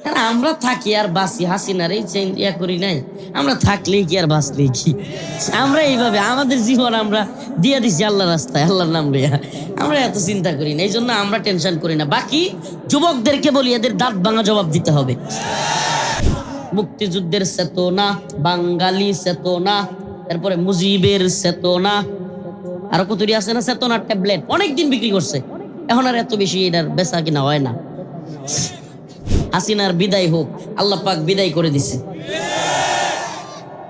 আর আমরা থাকি আর বাঁচি, হাসিনার এই ইয়া করি নাই, আমরা থাকলেই কি আর বাঁচলেই কি, আমরা এইভাবে আমাদের জীবন আমরা দিয়ে দিচ্ছি আল্লাহ রাস্তায়, আল্লাহর নাম লইয়া। আমরা এত চিন্তা করি না, এই জন্য আমরা টেনশন করি না। বাকি যুবকদেরকে বলি, এদের দাঁত ভাঙা জবাব দিতে হবে। মুক্তিযুদ্ধের চেতনা, বাঙালি চেতনা, তারপরে মুজিবের চেতনা, আরো কতটি আছে না চেতনার ট্যাবলেট, অনেকদিন বিক্রি করছে, এখন আর এত বেশি এটার বেচা কিনা হয় না। হাসিনার বিদায় হোক, আল্লাহ পাক বিদায় করে দিছে।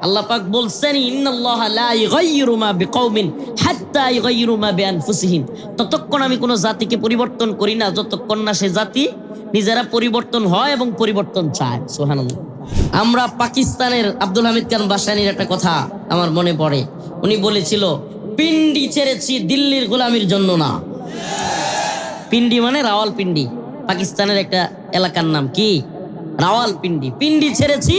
আল্লাহ পাক বলছেন, ইন্নাল্লাহা লা ইউগাইয়িরু মা বিকওমিন হাত্তা ইউগাইয়িরু মা বিআনফুসিহিম, ততক্ষণ আমি কোনো জাতিকে পরিবর্তন করি না যতক্ষণ না সে জাতি নিজেরা পরিবর্তন হয় এবং পরিবর্তন চায়। সুবহানাল্লাহ। আমরা পাকিস্তানের আব্দুল হামিদ খান বাসানির একটা কথা আমার মনে পড়ে। উনি বলেছিল, পিন্ডি ছেড়েছি দিল্লির গোলামির জন্য না। পিন্ডি মানে রাওয়ালপিন্ডি, পাকিস্তানের একটা এলাকার নাম কি রাওয়ালপিন্ডি। পিন্ডি ছেড়েছি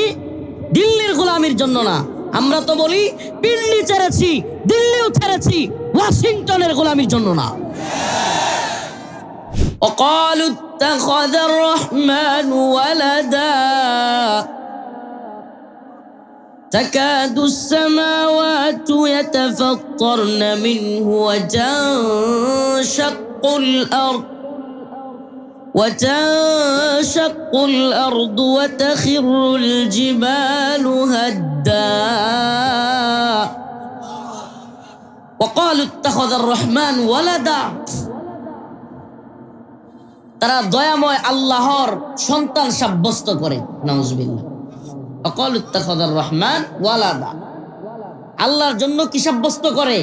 দিল্লির গোলামির জন্য না। আমরা তো বলি পিন্ডি ছেড়েছি, দিল্লিও ছেড়েছি, ওয়াশিংটনের গোলামির জন্য না। وقالوا اتخذ الرحمن ولدا تكاد السماوات يتفطرن منه وتنشق الأرض وتخر الجبال هدا وقالوا اتخذ الرحمن ولدا, তারা দয়াময় আল্লাহর সন্তান সাব্যস্ত করে। নাউজুবিল্লাহ। ওয়াকালু ইত্তাখাযার রহমান ওয়ালাদা, আল্লাহর জন্য কি সাব্যস্ত করে?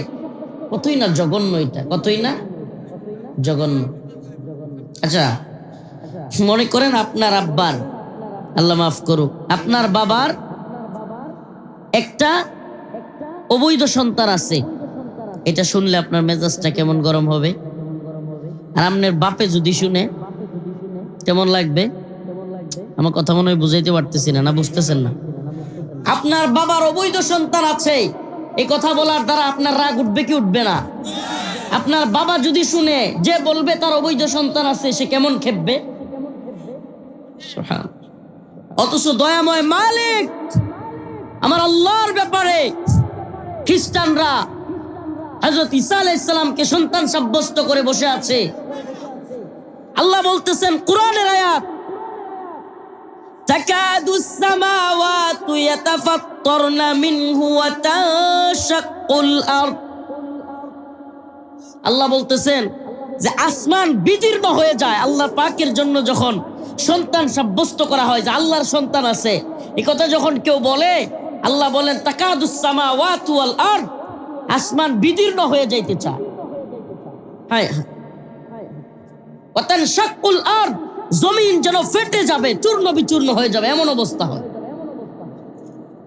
কতই না জঘন্য, এটা কতই না জঘন্য। আচ্ছা, মনে করেন আপনার আব্বার, আল্লাহ মাফ করুক, আপনার বাবার একটা অবৈধ সন্তান আছে। এটা শুনলে আপনার মেজাজটা কেমন গরম হবে? আর আপনার বাপে যদি শুনে কেমন লাগবে? আমার কথা মনে হয় বুঝাইতে পারতেছি না, না বুঝতেছেন না? আপনার বাবার অবৈধ সন্তান আছে, এই কথা বলার দ্বারা আপনার রাগ উঠবে কি উঠবে না? আপনার বাবা যদি শুনে, যে বলবে তার অবৈধ সন্তান আছে, সে কেমন খেপবে? অথচ দয়াময় মালিক আমার আল্লাহর ব্যাপারে খ্রিস্টানরা হযরত ঈসা আলাইহিস সালামকে সন্তান সাব্যস্ত করে বসে আছে। আল্লাহ বলতেছেন কুরআনের আয়াত, তাকাদুস সামাওয়াতু ইয়াতাফাত্তারনা মিনহু ওয়া তানশাক্কুল আরদ। আল্লাহ বলতেছেন যে আসমান বিদীর্ণ হয়ে যায় আল্লাহ পাকের জন্য যখন সন্তান সাব্যস্ত করা হয়, যে আল্লাহর সন্তান আছে, এই কথা যখন কেউ বলে, আল্লাহ বলেন তাকাদুস সামাওয়াতু ওয়াল আরদ, আসমান বিদীর্ণ হয়ে যাইতে চায়। হায় ওয়া তানশাক্কুল আরদ, জমিন যেন ফেটে যাবে, চূর্ণ বিচূর্ণ হয়ে যাবে, এমন অবস্থা হয়।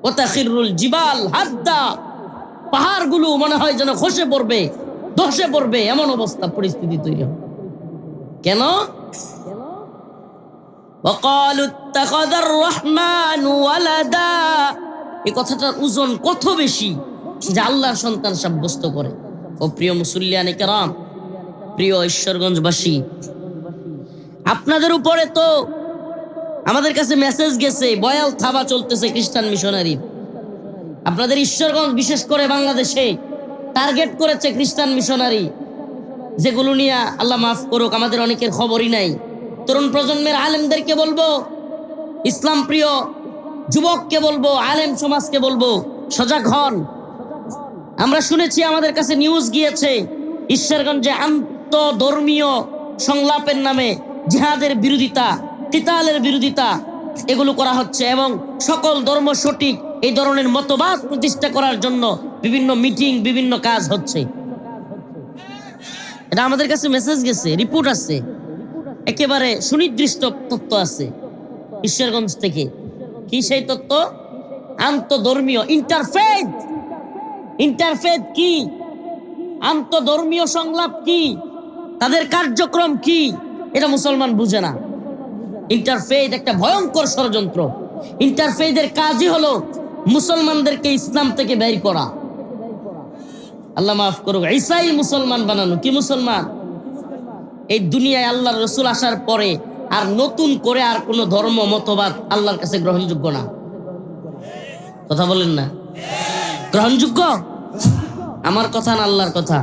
ওয়া তাখিরুল জিবাল হাদ্দা, পাহাড়গুলো মনে হয় যেন খসে পড়বে, ধসে পড়বে, এমন অবস্থা পরিস্থিতি তৈরি হয়। কেন? وقالوا اتخذ الرحمن ولدا, এই কথাটার ওজন কত বেশি যে আল্লাহর সন্তান সাব্যস্ত করে। ও প্রিয় মুসল্লিয়ানে কেরাম, প্রিয় ঈশ্বরগঞ্জবাসী, আপনাদের উপরে তো আমাদের কাছে মেসেজ গেছে, বয়াল থাবা চলতেছে খ্রিস্টান মিশনারি। আপনাদের ঈশ্বরগঞ্জ বিশেষ করে বাংলাদেশে টার্গেট করেছে খ্রিস্টান মিশনারি, যেগুলো নিয়ে আল্লাহ মাফ করুক আমাদের অনেকের খবরই নাই। তরুণ প্রজন্মের আলেমদেরকে বলবো, ইসলাম প্রিয় যুবককে বলবো, আলেম সমাজকে বলবো, সজাগ হন। আমরা শুনেছি, আমাদের কাছে নিউজ গিয়েছে, ঈশ্বরগঞ্জে আন্তঃধর্মীয় সংলাপের নামে জিহাদের বিরোধিতা, কিতালের বিরোধিতা এগুলো করা হচ্ছে, এবং সকল ধর্ম সঠিক এই ধরনের মতবাদ প্রতিষ্ঠা করার জন্য বিভিন্ন মিটিং, বিভিন্ন কাজ হচ্ছে। এটা আমাদের কাছে মেসেজ গেছে, রিপোর্ট আছে, একেবারে সুনির্দিষ্ট তথ্য আছে ঈশ্বরগঞ্জ থেকে। কি সেই তথ্য? আন্তঃধর্মীয় ইন্টারফেথ। ইন্টারফেথ কি? আন্তঃধর্মীয় সংলাপ কি? তাদের কার্যক্রম কি? এটা মুসলমান বুঝে না। ইন্টারফেথ একটা ভয়ঙ্কর ষড়যন্ত্র। ইন্টারফেথের কাজই হলো মুসলমানদেরকে ইসলাম থেকে বের করা। আল্লাহ মাফ করুক, ঈসাই মুসলমান বানানো। কি মুসলমান? এই দুনিয়ায় আল্লাহর রাসূল আসার পরে আর নতুন করে আর কোনো ধর্ম মতবাদ আল্লাহর কাছে গ্রহণযোগ্য না। কথা বলেন না, গ্রহণযোগ্য? আমার কথা না আল্লাহর কথা।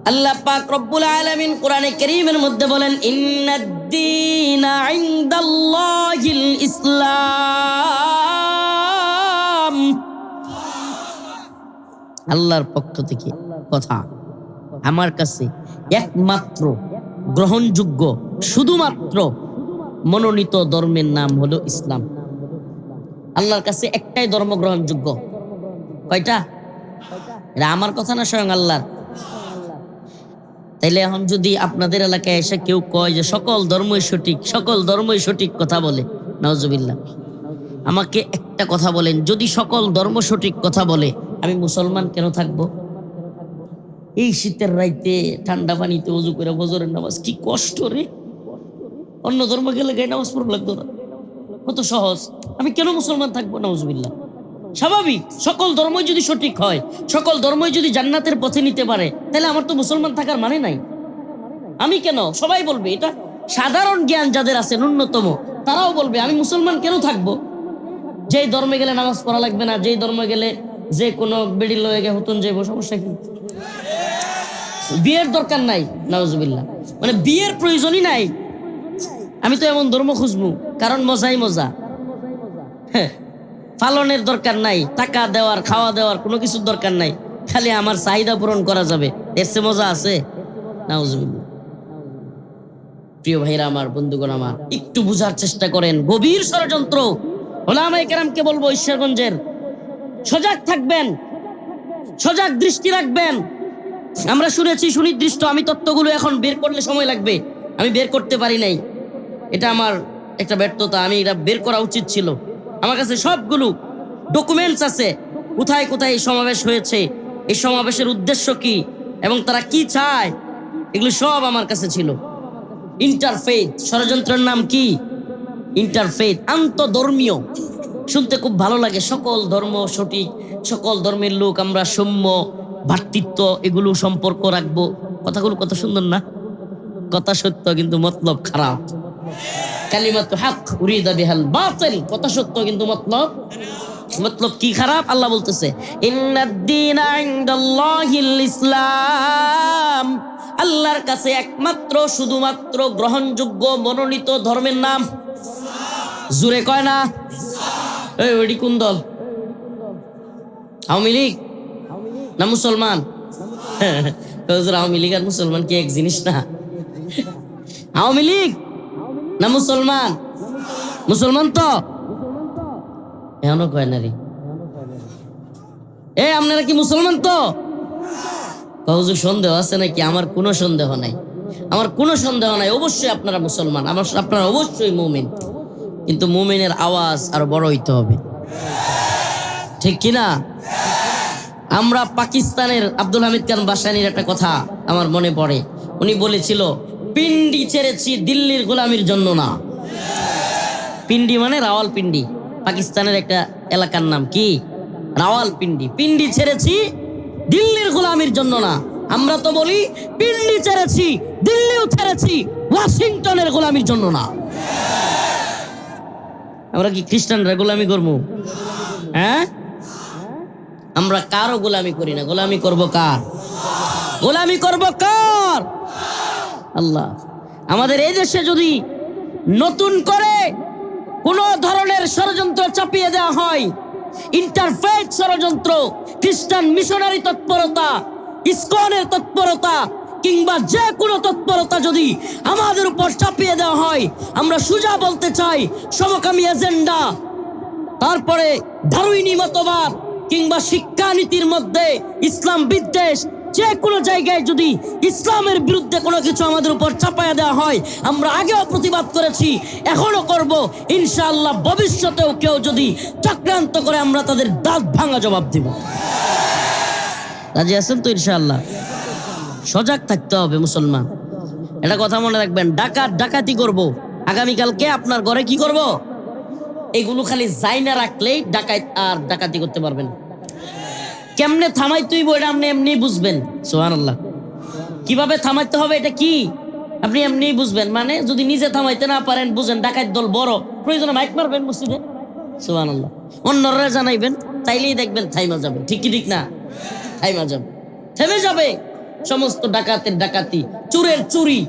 আল্লাহ পাক রব্বুল আলামিন কোরআনে কারীমের মধ্যে বলেন, ইন্নাদ-দীনা ইনদাল্লাহিল ইসলাম। আল্লাহর পক্ষ থেকে কথা, আমার কাছে একমাত্র গ্রহণযোগ্য শুধুমাত্র মনোনীত ধর্মের নাম হলো ইসলাম। আল্লাহর কাছে একটাই ধর্ম গ্রহণযোগ্য। কয়টা? এটা আমার কথা না, স্বয়ং আল্লাহর। তাইলে এখন যদি আপনাদের এলাকায় এসে কেউ কয় যে সকল ধর্মই সঠিক, সকল ধর্মই সঠিক কথা বলে, নাউজুবিল্লাহ, আমাকে একটা কথা বলেন, যদি সকল ধর্ম সঠিক কথা বলে আমি মুসলমান কেন থাকবো? এই শীতের রাইতে ঠান্ডা পানিতে ওযু করে ফজরের নামাজ, কি কষ্ট রে! অন্য ধর্ম গেলে গায়ে নামাজ পড়া লাগতো না, কত সহজ। আমি কেন মুসলমান থাকবো? নাউজুবিল্লাহ। স্বাভাবিক, সকল ধর্মই যদি সঠিক হয়, সকল ধর্মই যদি জান্নাতের পথে নিতে পারে, তাহলে আমার তো মুসলমান থাকার মানে নাই। আমি কেন? সবাই বলবে, এটা সাধারণ জ্ঞান যাদের আছে ন্যূনতম, তারাও বলবে আমি মুসলমান কেন থাকবো? যেই ধর্মে গেলে নামাজ পড়া লাগবে না, যেই ধর্মে গেলে যে কোনো বেড়ি লয়ে গে হতুন যাইব, সমস্যা কি? বিয়ের দরকার নাই, নাউজুবিল্লাহ, মানে বিয়ের প্রয়োজনই নাই। আমি তো এমন ধর্ম খুঁজবো, কারণ মজাই মজা। হ্যাঁ, পালনের দরকার নাই, টাকা দেওয়ার, খাওয়া দেওয়ার কোনো কিছুর দরকার নাই, খালি আমার চাহিদা পূরণ করা যাবে, এর চেয়ে মজা আছে? নাউজুবিল্লাহ। প্রিয় ভাইরা আমার, বন্ধুগণ আমার, একটু বুঝার চেষ্টা করেন, গভীর ষড়যন্ত্র। ওলামায়ে কেরামকে বলবো, ঈশ্বরগঞ্জের, সজাগ থাকবেন, সজাগ দৃষ্টি রাখবেন। আমরা শুনেছি সুনির্দিষ্ট, আমি তত্ত্বগুলো এখন বের করলে সময় লাগবে, আমি বের করতে পারি নাই, এটা আমার একটা ব্যর্থতা। আমি এটা বের করা উচিত ছিল। আমার কাছে সবগুলো ডকুমেন্টস আছে, কোথায় কোথায় এই সমাবেশ হয়েছে, এই সমাবেশের উদ্দেশ্য কি এবং তারা কি চায়, এগুলো সব আমার কাছে ছিল। ইন্টারফেথ ষড়যন্ত্রের নাম কি? ইন্টারফেথ, আন্তধর্মীয়। শুনতে খুব ভালো লাগে, সকল ধর্ম সঠিক, সকল ধর্মের লোক আমরা সৌম্য, ভ্রাতৃত্ব, এগুলো সম্পর্ক রাখবো। কথাগুলো কত সুন্দর না? কথা সত্য, কিন্তু মতলব খারাপ। কালিমাতু হক উরিদা বিহাল বাতিল, কথা সত্য কিন্তু মতলব কি খারাপ? আল্লাহ বলতেছে, ইন্নাদ-দীনা ইনদাল্লাহিল ইসলাম। আল্লাহর কাছে একমাত্র শুধুমাত্র গ্রহণযোগ্য মনোনীত ধর্মের নাম জুরে কয় না? এই ওইটি কোন দল? আওয়ামী লীগ না মুসলমান? আওয়ামী লীগ আর মুসলমান কি এক জিনিস না? আওয়ামী লীগ না মুসলমান? মুসলমান তো এখনো কয় না রে। আপনারা কি মুসলমান তো? হুজুর সন্দেহ আছে নাকি? আমার কোনো সন্দেহ নাই, আমার কোনো সন্দেহ নাই, অবশ্যই আপনারা মুসলমান, আপনারা অবশ্যই মুমিন। কিন্তু মুমিনের আওয়াজ আরো বড় হইতে হবে, ঠিক কিনা? আমরা পাকিস্তানের আব্দুল হামিদ খান বাসানির একটা কথা আমার মনে পড়ে। উনি বলেছিল, পিন্ডি ছেড়েছি দিল্লির গোলামির জন্য না। পিন্ডি মানে রাওয়ালপিন্ডি, পাকিস্তানের একটা এলাকার নাম কি? রাওয়ালপিন্ডি। পিন্ডি ছেড়েছি দিল্লির গোলামির জন্য না। আমরা তো বলি পিন্ডি ছেড়েছি, দিল্লিও ছেড়েছি, ওয়াশিংটনের গোলামির জন্য না। আমরা কি খ্রিস্টানরা গোলামি করবো? হ্যাঁ, আমরা কারো গোলামি করি না। গোলামি করব কার? গোলামি করব কার? আল্লাহ। আমাদের এই দেশে যদি নতুন করে কোন ধরনের ষড়যন্ত্র চাপিয়ে দেওয়া হয়, ইন্টারফেথ ষড়যন্ত্র, খ্রিস্টান মিশনারি তৎপরতা, ইসকনের তৎপরতা, কিংবা যে কোনো তৎপরতা যদি আমাদের উপর চাপিয়ে দেওয়া হয়, আমরা সোজা বলতে চাই, সমকামী এজেন্ডা, তারপরে ডারউইনি মতবাদ, কিংবা শিক্ষানীতির মধ্যে ইসলাম বিদ্বেষ, যে কোনো জায়গায় যদি ইসলামের বিরুদ্ধে কোনো কিছু আমাদের উপর চাপায়া দেওয়া হয়, আমরা আগেও প্রতিবাদ করেছি, এখনো করব, ইনশাআল্লাহ ভবিষ্যতেও কেউ যদি চক্রান্ত করে আমরা তাদের দাঁত ভাঙা জবাব দিব। রাজি আছেন তো? ইনশাআল্লাহ। সজাগ থাকতে হবে মুসলমান, এটা কথা মনে রাখবেন। ডাকাতি করব, আগামীকালকে আপনার ঘরে কি করব, এগুলো খালি যাই না রাখলেই ডাকাতি করতে পারবেন। কেমনে থামাইতে হইব এটা আপনি এমনি বুঝবেন। সুবহানাল্লাহ। কিভাবে থামাইতে হবে এটা কি আপনি এমনি বুঝবেন, মানে যদি নিজে থামাইতে না পারেন বুঝেন ডাকাত দল বড়, প্রয়োজনে মাইক মারবেন মসজিদে, সুবহানাল্লাহ, অন্যরা জানাইবেন, তাইলেই দেখবেন থাইমা যাবে। ঠিক কি ঠিক না? থাইমা যাবে, থেমে যাবে। সমস্ত ডাকাতের ডাকাতি, চুরের চুরি,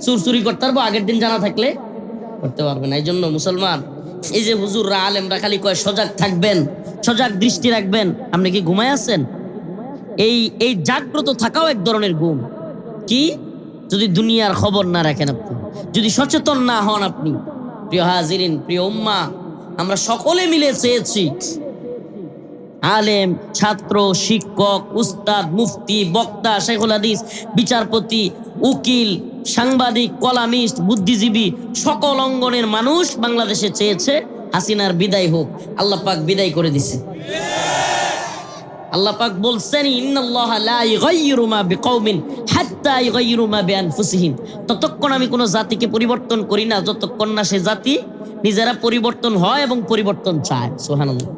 চুর চুরি করতে পারবো আগের দিন জানা থাকলে করতে পারবে না। এই জন্য মুসলমান, এই যে হুজুররা আলেমরা খালি কয় সজাগ থাকবেন, সজাগ দৃষ্টি রাখবেন, আপনি কি ঘুমায় আছেন? এই এই জাগ্রত থাকাও এক ধরনের গুণ। কি? যদি দুনিয়ার খবর না রাখেন আপনি, যদি সচেতন না হন আপনি। প্রিয় হাজিরিন, প্রিয় উম্মাহ, আমরা সকলে মিলে চেয়েছি আলেম, ছাত্র, শিক্ষক, উস্তাদ, মুফতি, বক্তা, শাইখুল হাদিস, বিচারপতি, উকিল, সাংবাদিক, কলামিস্ট, বুদ্ধিজীবী, সকল অঙ্গনের মানুষ বাংলাদেশে চেয়েছে হাসিনার বিদায় হোক। আল্লাহ পাক বিদায় করে দিছে। আল্লাহ পাক বলছেন, ইন্নাল্লাহা লা ইউগাইয়িরু মা বিকওমিন হাত্তা ইউগাইয়িরু মা বিআনফুসিহিম। ততক্ষণ আমি কোনো জাতিকে পরিবর্তন করি না যতক্ষণ না সে জাতি নিজেরা পরিবর্তন হয় এবং পরিবর্তন চায়। সুবহানাল্লাহ,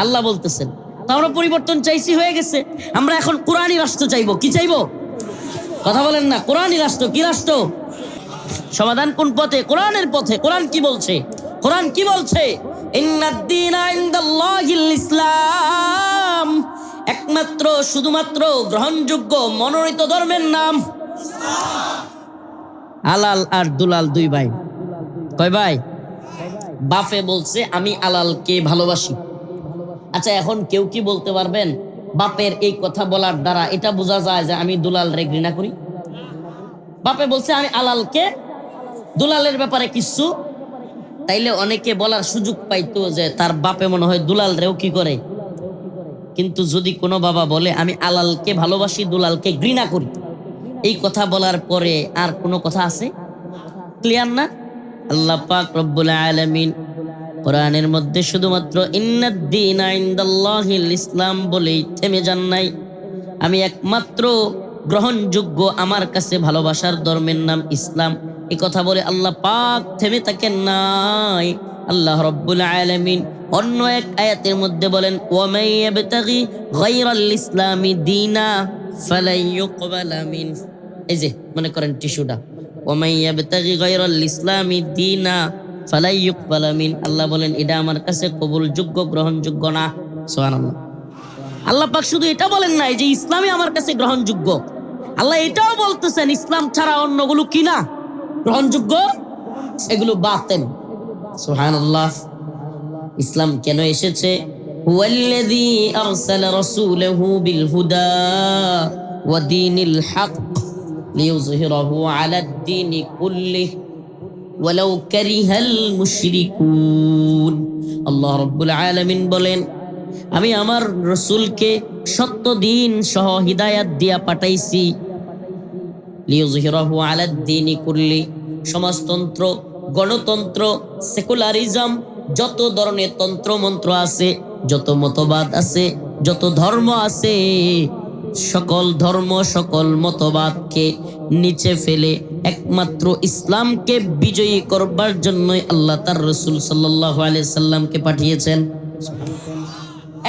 আল্লাহ বলতেছেন। তো আমরা পরিবর্তন চাইছি, হয়ে গেছে। আমরা এখন কোরআনী রাষ্ট্র চাইবো। কি চাইবো? কথা বলেন না। কোরআনী রাষ্ট্র। কি রাষ্ট্র? সমাধান কোন পথে? কোরআনের পথে। কোরআন কি বলছে? কোরআন কি বলছে? ইন্নাদ-দীনা ইনদাল্লাহিল ইসলাম। একমাত্র শুধুমাত্র গ্রহণযোগ্য মনোনীত ধর্মের নাম ইসলাম। আলাল আর দুলাল দুই ভাই। কয় ভাই? বাপে বলছে আমি আলালকে ভালোবাসি। আচ্ছা, এখন কেউ কি বলতে পারবেন বাপের এই কথা বলার দ্বারা এটা বোঝা যায় যে আমি দুলাল রে ঘৃণা করি? বাপে বলছে আমি আলালকে, দুলালের ব্যাপারে কিছু, তাইলে অনেকে বলার সুযোগ পাইতো যে তার বাপে মনে হয় দুলাল রেও কি করে। কিন্তু যদি কোনো বাবা বলে আমি আলালকে ভালোবাসি, দুলালকে ঘৃণা করি, এই কথা বলার পরে আর কোনো কথা আছে? ক্লিয়ার না? আল্লাহ পাক রব্বুল আলামিন কোরআনের মধ্যে শুধুমাত্র ইন্নাদ-দীনা ইনদাল্লাহিল ইসলাম বলেই থেমে যান নাই। আমি একমাত্র গ্রহণযোগ্য আমার কাছে ভালোবাসার ধর্মের নাম ইসলাম, এই কথা বলে আল্লাহ পাক থেমে থাকেন নাই। আল্লাহ রব্বুল আলামিন অন্য এক আয়াতের মধ্যে বলেন, ওয়া মান ইয়াবতাগি গায়রাল ইসলামি দীনা ফালাই ইউকবালা মিন। এই যে মনে করেন টিস্যুটা, ওয়া মান ইয়াবতাগি গায়রাল ইসলামি দীনা ফালাই ইউকবালা মিন। আল্লাহ বলেন এটা আমার কাছে কবুলযোগ্য, গ্রহণযোগ্য না। সুবহানাল্লাহ। আল্লাহ পাক শুধু এটা বলেন নাই যে ইসলামই আমার কাছে গ্রহণযোগ্য, আল্লাহ এটাও বলতেছেন ইসলাম ছাড়া অন্যগুলো কি না গ্রহণযোগ্য, এগুলো বাতিল। সুবহানাল্লাহ। ইসলাম কেন এসেছে? হুয়াল্লাযী আরসালা রাসূলাহু বিল হুদা ওয়া দীনিল হক লিইয়ুযহিরাহু আলাদ দীনি কুল্লিহি ওয়ালাউ কারিহাল মুশরিকুন। আল্লাহ রাব্বুল আলামিন বলেন, আমি আমার রাসূলকে সত্য দ্বীন সহ হিদায়াত দিয়া পাঠাইছি। লিইয়ুযহিরাহু আলাদ দীনি কুল্লি, সমাজতন্ত্র, গণতন্ত্র, সেকুলারিজম, যত ধরনের তন্ত্র মন্ত্র আছে, যত মতবাদ আছে, যত ধর্ম আছে, সকল ধর্ম সকল মতবাদকে নিচে ফেলে একমাত্র ইসলামকে বিজয়ী করবার জন্যই আল্লাহ তার রাসূল সাল্লাল্লাহু আলাইহি সাল্লামকে পাঠিয়েছেন।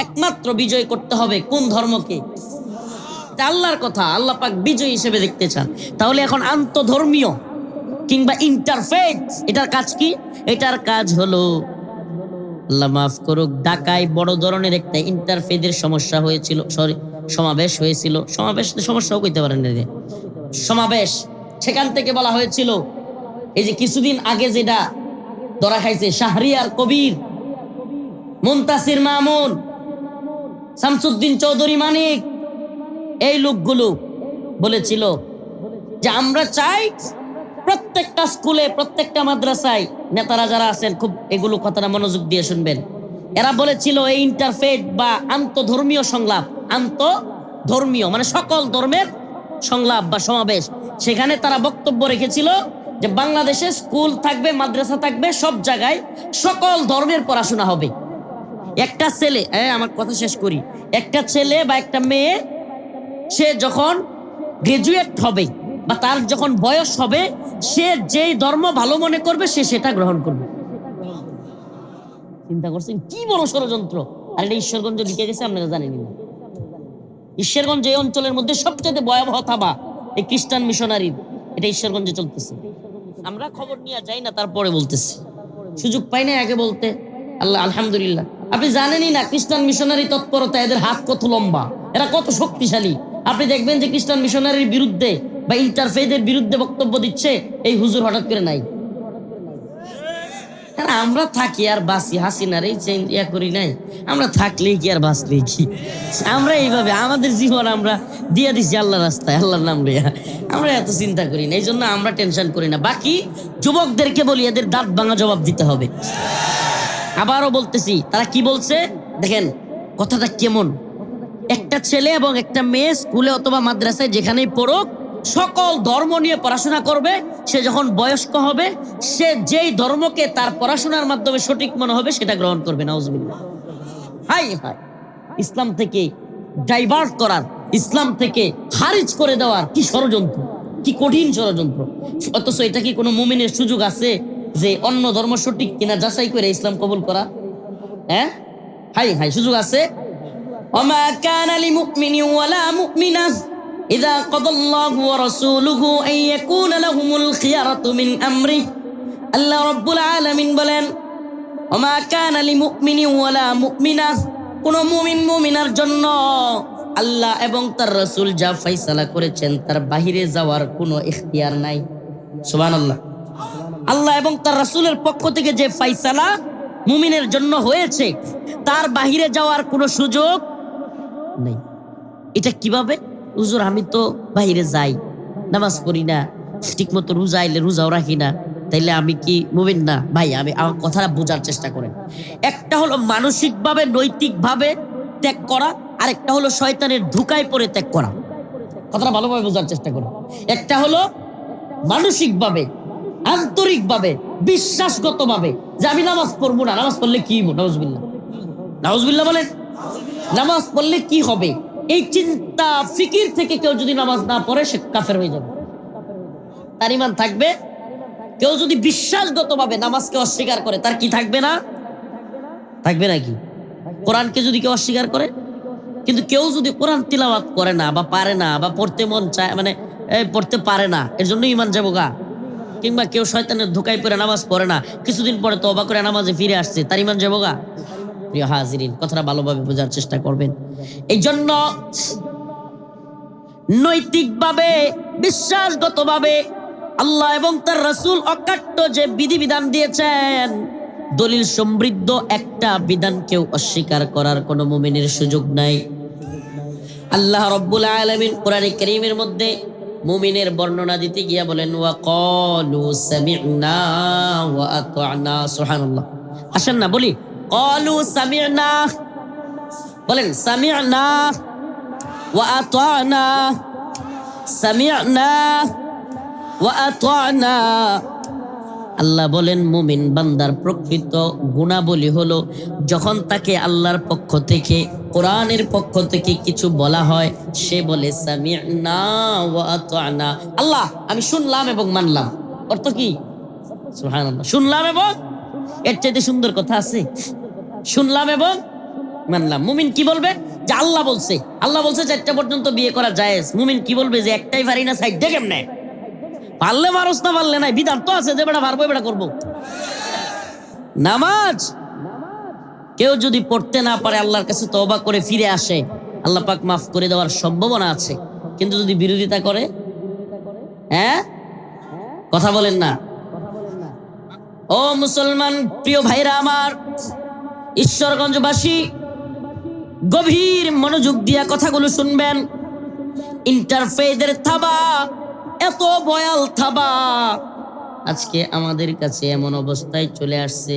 একমাত্র বিজয় করতে হবে কোন ধর্মকে? এটা আল্লাহর কথা। আল্লাহ পাক বিজয়ী হিসেবে দেখতে চান। তাহলে এখন আন্তধর্মীয় কিংবা ইন্টারফেথ, এটার কাজ কি? এটার কাজ হলো, আল্লাহ মাফ করুক, ঢাকায় বড় ধরনের একটা ইন্টারফেথের সমস্যা হয়েছিল, সমাবেশ হয়েছিল। সমাবেশ সমস্যাও কইতে পারেন না, সমাবেশ। সেখান থেকে বলা হয়েছিল এই যে কিছুদিন আগে যেটা ধরা খাইছে শাহরিয়ার কবির, মুনতাসির মামুন, শামসুদ্দিন চৌধুরী মানিক, এই লোকগুলো বলেছিল যে আমরা চাই প্রত্যেকটা স্কুলে, প্রত্যেকটা মাদ্রাসায়, নেতারা যারা আছেন খুব এগুলো কথাটা মনোযোগ দিয়ে শুনবেন, এরা বলেছিল এই ইন্টারফেথ বা আন্তধর্মীয় সংলাপ, আন্তধর্মীয় মানে সকল ধর্মের সংলাপ বা সমাবেশ, সেখানে তারা বক্তব্য রেখেছিল যে বাংলাদেশে স্কুল থাকবে, মাদ্রাসা থাকবে, সব জায়গায় সকল ধর্মের পড়াশোনা হবে। একটা ছেলে, আমার কথা শেষ করি, একটা ছেলে বা একটা মেয়ে সে যখন গ্রাজুয়েট হবে বা তার যখন বয়স হবে, সে যেই ধর্ম ভালো মনে করবে সে সেটা গ্রহণ করবে। চিন্তা করছেন কি বড় ষড়যন্ত্র? আর এটা ঈশ্বরগঞ্জ লিখে গেছে, আপনারা জানেন না। ঈশ্বরগঞ্জ এই অঞ্চলের মধ্যে সবচেয়ে ভয়াবহ থাবা এই খ্রিস্টান মিশনারির। এটা ঈশ্বরগঞ্জে চলতেছে। আমরা খবর নিয়ে যাই না, তারপরে বলতেছি, সুযোগ পাই না আগে বলতে। আল্লাহ আলহামদুলিল্লাহ। আপনি জানেনই না খ্রিস্টান মিশনারি তৎপরতা, এদের হাত কত লম্বা, এরা কত শক্তিশালী। আপনি দেখবেন যে খ্রিস্টান মিশনারির বিরুদ্ধে বা ইন্টারফেথের বিরুদ্ধে বক্তব্য দিচ্ছে এই হুজুর হঠাৎ করে নাই। আমরা থাকি আর বাঁচি, হাসিনার এই ইয়া করি নাই, আমরা থাকলেই কি আর বাঁচলেই কি, আমরা এইভাবে আমাদের জীবন আমরা দিয়ে দিচ্ছি আল্লাহর রাস্তায়, আল্লাহর নাম লইয়া। আমরা এত চিন্তা করি না, এই জন্য আমরা টেনশন করি না। বাকি যুবকদেরকে বলি এদের দাঁত ভাঙা জবাব দিতে হবে। আবারও বলতেছি, তারা কি বলছে দেখেন কথাটা কেমন। একটা ছেলে এবং একটা মেয়ে স্কুলে অথবা মাদ্রাসায় যেখানেই পড়ুক, সকল ধর্ম নিয়ে পড়াশোনা করবে। সে যখন বয়স্ক হবে, সে যেই ধর্মকে তার পড়াশোনার মাধ্যমে সঠিক মনে হবে সেটা গ্রহণ করবে। নাউজুবিল্লাহ। হাই হাই, ইসলাম থেকে ডাইভার্ট করার, ইসলাম থেকে খারিজ করে দেওয়ার কি ষড়যন্ত্র, কি কঠিন ষড়যন্ত্র। অথচ এটা কি কোনো মুমিনের সুযোগ আছে যে অন্য ধর্ম সঠিক কিনা যাচাই করে ইসলাম কবুল করা? হ্যাঁ, হাই হাই, সুযোগ আছে। ওমা কানা লিমুমিনিন ওয়ালা মুমিনাহ ইযা কাদাল্লাহু ওয়া রাসূলুহু আন ইয়াকুনা লাহুমুল খিয়ারাতু মিন আমরি। আল্লাহ রাব্বুল আলামিন বলেন, ওমা কানা লিমুমিনিন ওয়ালা মুমিনাহ, কোন মুমিন মুমিনার জন্য আল্লাহ এবং তার রাসূল যা ফয়সালা করেছেন তার বাহিরে যাওয়ার কোনো ইখতিয়ার নাই। সুবহানাল্লাহ। আল্লাহ এবং তার রাসূলের পক্ষ থেকে যে ফয়সালা মুমিনের জন্য হয়েছে তার বাহিরে যাওয়ার কোনো সুযোগ নেই। এটা কিভাবে? হুজুর আমি তো বাহিরে যাই, নামাজ পড়ি না, ঠিক মতো রোজা আইলে রোজাও রাখি না, তাইলে আমি কি মুমিন না? ভাই আমি আমার কথাটা বোঝার চেষ্টা করেন। একটা হলো মানসিকভাবে নৈতিকভাবে ত্যাগ করা, আর একটা হলো শয়তানের ধোঁকায় পড়ে ত্যাগ করা। কথাটা ভালোভাবে বোঝার চেষ্টা করুন। একটা হলো মানসিকভাবে, আন্তরিকভাবে, বিশ্বাসগতভাবে যে আমি নামাজ পড়বো না, নামাজ পড়লে কি হইব? নাউজুবিল্লাহ, নাউজুবিল্লাহ বলেন। নামাজ পড়লে কি হবে এই চিন্তা ফিকির থেকে কেউ যদি নামাজ না পড়ে সে কাফের হয়ে যাবে, তার ঈমান থাকবে। কেউ যদি বিশ্বাসগতভাবে নামাজকে অস্বীকার করে তার কি থাকবে না? থাকবে নাকি? কোরআনকে যদি কেউ অস্বীকার করে, কিন্তু কেউ যদি কোরআন তিলাওয়াত করে না বা পারে না বা পড়তে মন চায়, মানে পড়তে পারে না, এর জন্য ঈমান যাবো গা। কিংবা কেউ শয়তানের ধোঁকায় পড়ে নামাজ পড়ে না, কিছুদিন পরে তওবা করে নামাজে ফিরে আসছে, তার ঈমান যাবো গা। প্রিয় হাজিরিন, কথাটা ভালোভাবে বোঝার চেষ্টা করবেন। এই জন্য নৈতিকভাবে, বিশ্বাসগতভাবে আল্লাহ এবং তার রাসূল অকাট্য যে বিধিবিধান দিয়েছেন, দলিল সমৃদ্ধ একটা বিধান কেউ অস্বীকার করার কোনো মুমিনের সুযোগ নাই। আল্লাহ রাব্বুল আলামিন কোরআনে কারীমের মধ্যে মুমিনের বর্ণনা দিতে গিয়া বলেন, ওয়া ক্বালু সামি'না ওয়া আতা'না। সুবহানাল্লাহ। আসেন না বলি, ক্বালু সামি'না, বলেন সামি'না ওয়া আতা'না, সামি'না ওয়া আতা'না। আল্লাহ বলেন মুমিন বান্দার প্রকৃত গুণাবলী হলো যখন তাকে আল্লাহর পক্ষ থেকে, কোরআনের পক্ষ থেকে কিছু বলা হয়, সে বলে সামি'না ওয়া আতা'না। আল্লাহ আমি শুনলাম এবং মানলাম। অর্থ কি? সুবহানাল্লাহ। শুনলাম এবং, এর চাইতে সুন্দর কথা আছে? শুনলাম এবং মানলাম। মুমিন কি বলবে? যে আল্লাহ বলছে, আল্লাহ বলছে 4টা পর্যন্ত বিয়ে করা জায়েজ। মুমিন কি বলবে? যে একটাই পারি না, সাইড দেখে কেমনে? পারলে মারস, না পারলে নাই, বিধান তো আছে যে বেটা পারবো বেটা করবো। নামাজ কেউ যদি পড়তে না পারে, আল্লাহর কাছে তওবা করে ফিরে আসে, আল্লাহ পাক মাফ করে দেওয়ার সম্ভাবনা আছে। কিন্তু যদি বিরোধিতা করে, হ্যাঁ কথা বলেন না। ও মুসলমান প্রিয় ভাইরা আমার, ঈশ্বরগঞ্জবাসী গভীর মনোযোগ দিয়া কথাগুলো শুনবেন। ইন্টারফেথের থাবা এত ভয়াল থাবা আজকে আমাদের কাছে এমন অবস্থায় চলে আসছে,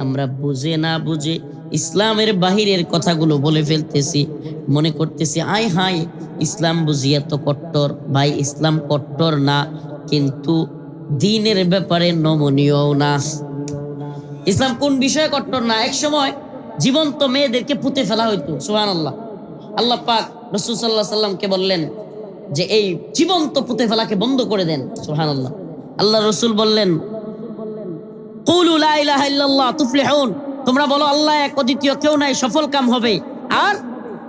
আমরা বুঝে না বুঝে ইসলামের বাহিরের কথাগুলো বলে ফেলতেছি, মনে করতেছি আয় হায় ইসলাম বুঝি এত কট্টর। ভাই ইসলাম কট্টর না, কিন্তু দ্বীনের ব্যাপারে নমনীয় না। ইসলাম কোন বিষয়ে কট্টর না? এক সময় জীবন্ত মেয়েদেরকে পুঁতে ফেলা হইতো। সুবহানাল্লাহ। আল্লাহ পাক রাসূল সাল্লাল্লাহু আলাইহি সাল্লামকে বললেন যে এই জীবন্ত পুঁতে ফেলাকে বন্ধ করে দেন। সুবহানাল্লাহ। আল্লাহ রাসূল বললেন, কুলু লা ইলাহা ইল্লাল্লাহ তুফলিহুন, তোমরা বলো আল্লাহ এক, অদ্বিতীয় কেউ নাই, সফল কাম হবে, আর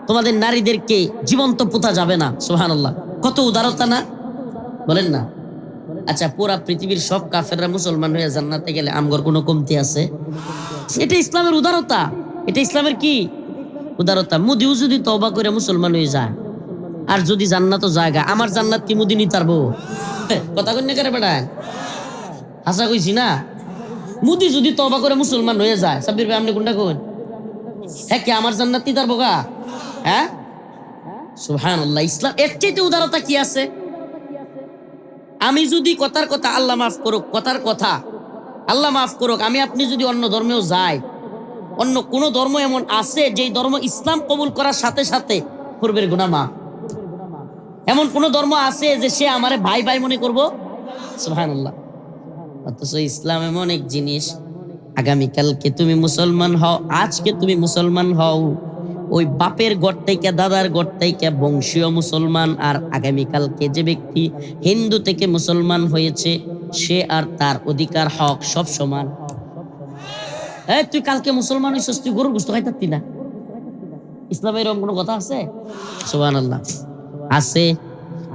তোমাদের নারীদেরকে জীবন্ত পুঁতা যাবে না। সুবহানাল্লাহ। কত উদারতা না? বলেন না? আচ্ছা, পুরা পৃথিবীর সব কাফেররা মুসলমান হয়ে জান্নাতে গেলে আমগর কোনো কমতি আছে? এটা ইসলামের উদারতা। এটা ইসলামের কি উদারতা। মুদিও যদি তওবা করে মুসলমান হয়ে যায় আর যদি জান্নাত জায়গা, আমার জান্নাত কি মুদি নিতে পারবো? কথা কন্যা করে বেড়ায়, হাসা কইছি না। মুদি যদি তওবা করে মুসলমান হয়ে যায়, সাব্বির ভাই আপনি কোনটা কোন? হ্যাঁ, কি আমার জান্নাত নিতে পারবো গা? হ্যাঁ, সুবহানাল্লাহ। ইসলাম এর চাইতে উদারতা কি আছে? আমি যদি কথার কথা, আল্লাহ মাফ করুক, কথার কথা আল্লাহ মাফ করুক, আমি আপনি যদি অন্য ধর্মেও যাই, অন্য কোন ধর্ম এমন আছে যেই ধর্ম ইসলাম কবুল করার সাথে সাথে পূর্বের গুনাহ মাফ? এমন কোন ধর্ম আছে যে সে আমারে ভাই ভাই মনে করবো? সুবহানাল্লাহ। অথচ ইসলাম এমন এক জিনিস, আগামীকালকে তুমি মুসলমান হও, আজকে তুমি মুসলমান হও, ওই বাপের ঘর থেকে, দাদার ঘর থেকে বংশীয় মুসলমান, আর আগামীকালকে যে ব্যক্তি হিন্দু থেকে মুসলমান হয়েছে সে আর তার অধিকার হক সব সমান। তুই কালকে মুসলমান হইছিস, তুই গরুর গোশত খাইতে পারতি না? ইসলামে এরকম কোনো কথা আছে? সুবহানাল্লাহ, আছে।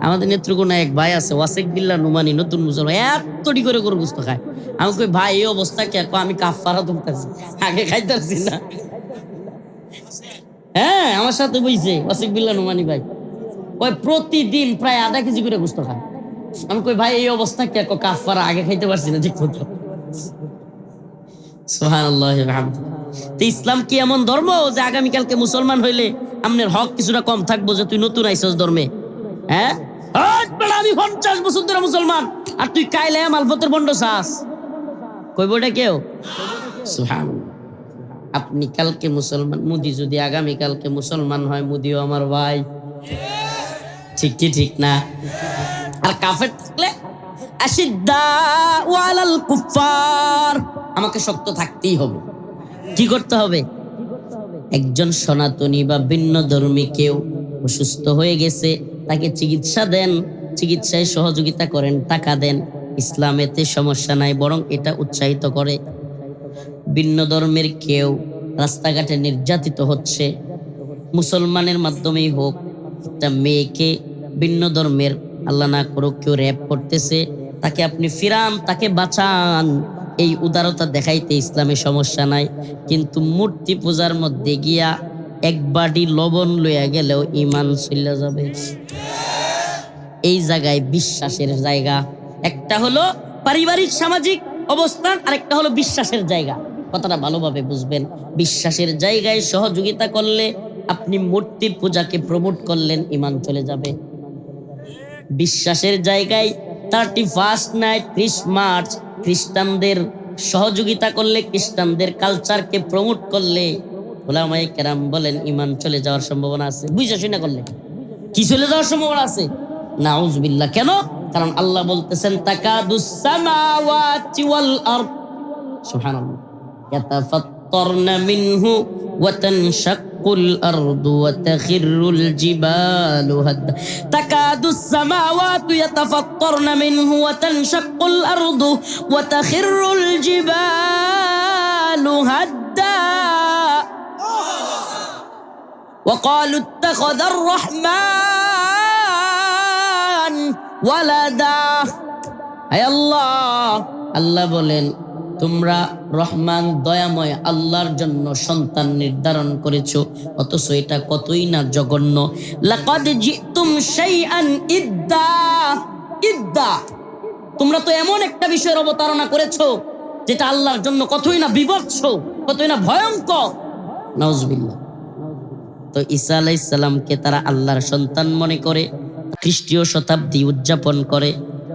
আমাদের নেত্রকোনা এক ভাই আছে, ওয়াসিক বিল্লাহ নুমানি, নতুন মুসলমান, এতটি করে গরুর গোশত খায়। আমি কই ভাই এই অবস্থা কে? আমি কাফারা তুলতেছি, আগে খাইতেছি না। হ্যাঁ, আমার সাথে বইছে ওয়াসিক বিল্লাহ নুমানি ভাই, ওই প্রতিদিন প্রায় আধা কেজি করে গোশত খায়। আমি কই ভাই এই অবস্থা কে? কাফারা, আগে খাইতে পারছি না ঠিক মতো। সুবহানাল্লাহ। তো ইসলাম কি এমন ধর্ম যে আগামীকালকে মুসলমান হইলে আপনার হক কিছুটা কম থাকবো যে তুই নতুন আইসস ধর্মে? হ্যাঁ, আমি 50 বছর ধরে মুসলমান আর তুই কাইলে মালফতের বন্ড চাস, কইব এটা কেউ? সুবহানাল্লাহ। আপনি কালকে মুসলমান, মুদি যদি আগামীকালকে মুসলমান হয়, মুদিও আমার ভাই, ঠিক কি ঠিক না? আর কাফের থাকলে আশিদ্দাউ আলাল কুফার, আমাকে শক্ত থাকতেই হবে। কি করতে হবে? একজন সনাতনী বা ভিন্ন ধর্মী কেউ অসুস্থ হয়ে গেছে, তাকে চিকিৎসা দেন, চিকিৎসায় সহযোগিতা করেন, টাকা দেন। ইসলাম এতে সমস্যা নাই, বরং এটা উৎসাহিত করে। ভিন্ন ধর্মের কেউ রাস্তাঘাটে নির্যাতিত হচ্ছে, মুসলমানের মাধ্যমেই হোক, একটা মেয়েকে ভিন্ন ধর্মের, আল্লাহ না করুক, কেউ র্যাপ করতেছে, তাকে আপনি ফিরান, তাকে বাঁচান। এই উদারতা দেখাইতে ইসলামে সমস্যা নাই। কিন্তু মূর্তি পূজার মধ্যে গিয়া এক বাটি লবণ লইয়া গেলেও ইমান চলে যাবে। এই জায়গায় বিশ্বাসের জায়গা, একটা হলো পারিবারিক সামাজিক অবস্থান, আর একটা হলো বিশ্বাসের জায়গা। কথাটা ভালোভাবে বুঝবেন। বিশ্বাসের জায়গায় সহযোগিতা করলে আপনি মূর্তির পূজাকে প্রমোট করলেন, ইমান চলে যাবে। বিশ্বাসের জায়গায় 31 নাইট, 30 মার্চ খ্রিস্টানদের সহযোগিতা করলে, খ্রিস্টানদের কালচারকে প্রমোট করলে, উলামায়ে কেরাম বলেন ইমান চলে যাওয়ার সম্ভাবনা আছে। বুঝা শুনা করলে কি চলে যাওয়ার সম্ভাবনা আছে? নাউজুবিল্লাহ। কেন? কারণ আল্লাহ বলতেছেন তাকাদুস সামাওয়াতি ওয়াল আরদ, সুবহানাল্লাহ, ইয়াতাফাত্তারনা মিনহু ওয়া তানশাক্কুল আরদু ওয়া তাখিরুল জিবালু হাদ্দা। তাকাদুস সামাওয়াতু ইয়াতাফাত্তারনা মিনহু ওয়া তানশাক্কুল আরদু ওয়া তাখিরুল জিবালু হাদ্দা ওয়া ক্বালু ইত্তাখাযার রাহমান ওয়ালাদা। হে আল্লাহ, আল্লাহ বলেন তোমরা রহমান দয়াময় আল্লাহর জন্য সন্তান নির্ধারণ করেছো, অথচ এটা কতই না জঘন্য। লাকাদ জিতুম শাইআন ইদ্দা, ইদ্দা, তোমরা তো এমন একটা বিষয়ের অবতারণা করেছো যেটা আল্লাহর জন্য কতই না বিভৎস, কতই না ভয়ঙ্কর। নাউজুবিল্লাহ। তো ঈসা আলাইহিস সালামকে তারা আল্লাহর সন্তান মনে করে, খ্রিস্টীয় শতাব্দী উদযাপন করে।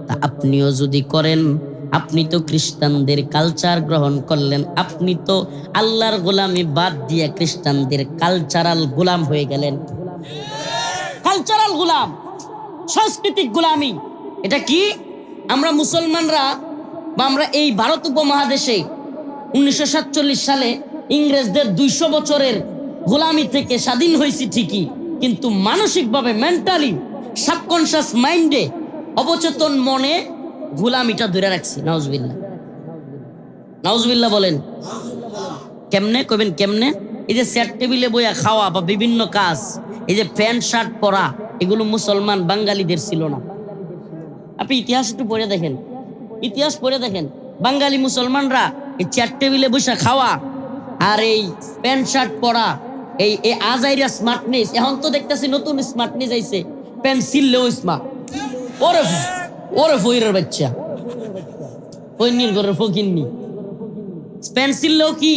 তা আপনিও যদি করেন, আপনি তো খ্রিস্টানদের কালচার গ্রহণ করলেন, আপনি তো আল্লাহর গোলামি বাদ দিয়ে খ্রিস্টানদের কালচারাল গোলাম হয়ে গেলেন। কালচারাল গোলাম, সাংস্কৃতিক গোলামি। এটা কি? আমরা মুসলমানরা বা আমরা এই ভারত উপমহাদেশে 1947 সালে ইংরেজদের 200 বছরের গোলামি থেকে স্বাধীন হয়েছি ঠিকই, কিন্তু মানসিকভাবে, মেন্টালি, সাবকনশিয়াস মাইন্ডে, অবচেতন মনে গোলামিটা ধরে রাখছি। নাউজুবিল্লাহ, নাউজুবিল্লাহ বলেন। কেমনে কইবেন? কেমনে? এই যে চেয়ার টেবিলে বইয়া খাওয়া বা বিভিন্ন কাজ, এই যে প্যান্ট শার্ট পরা, এগুলো মুসলমান বাঙালিদের ছিল না। আপনি ইতিহাস একটু পড়ে দেখেন। ইতিহাস পড়ে দেখেন, বাঙালি মুসলমানরা এই চেয়ার টেবিলে বসে খাওয়া আর এই প্যান্ট শার্ট পরা, এই আজাইরা স্মার্টনেস, এখন তো দেখতেছি নতুন স্মার্টনেস আইছে, পেন্সিললেও স্মার্ট। ওরে ওরে ফইরের বাচ্চা, ফইনির ঘরের ফকিন্নি, পেন্সিললেও কি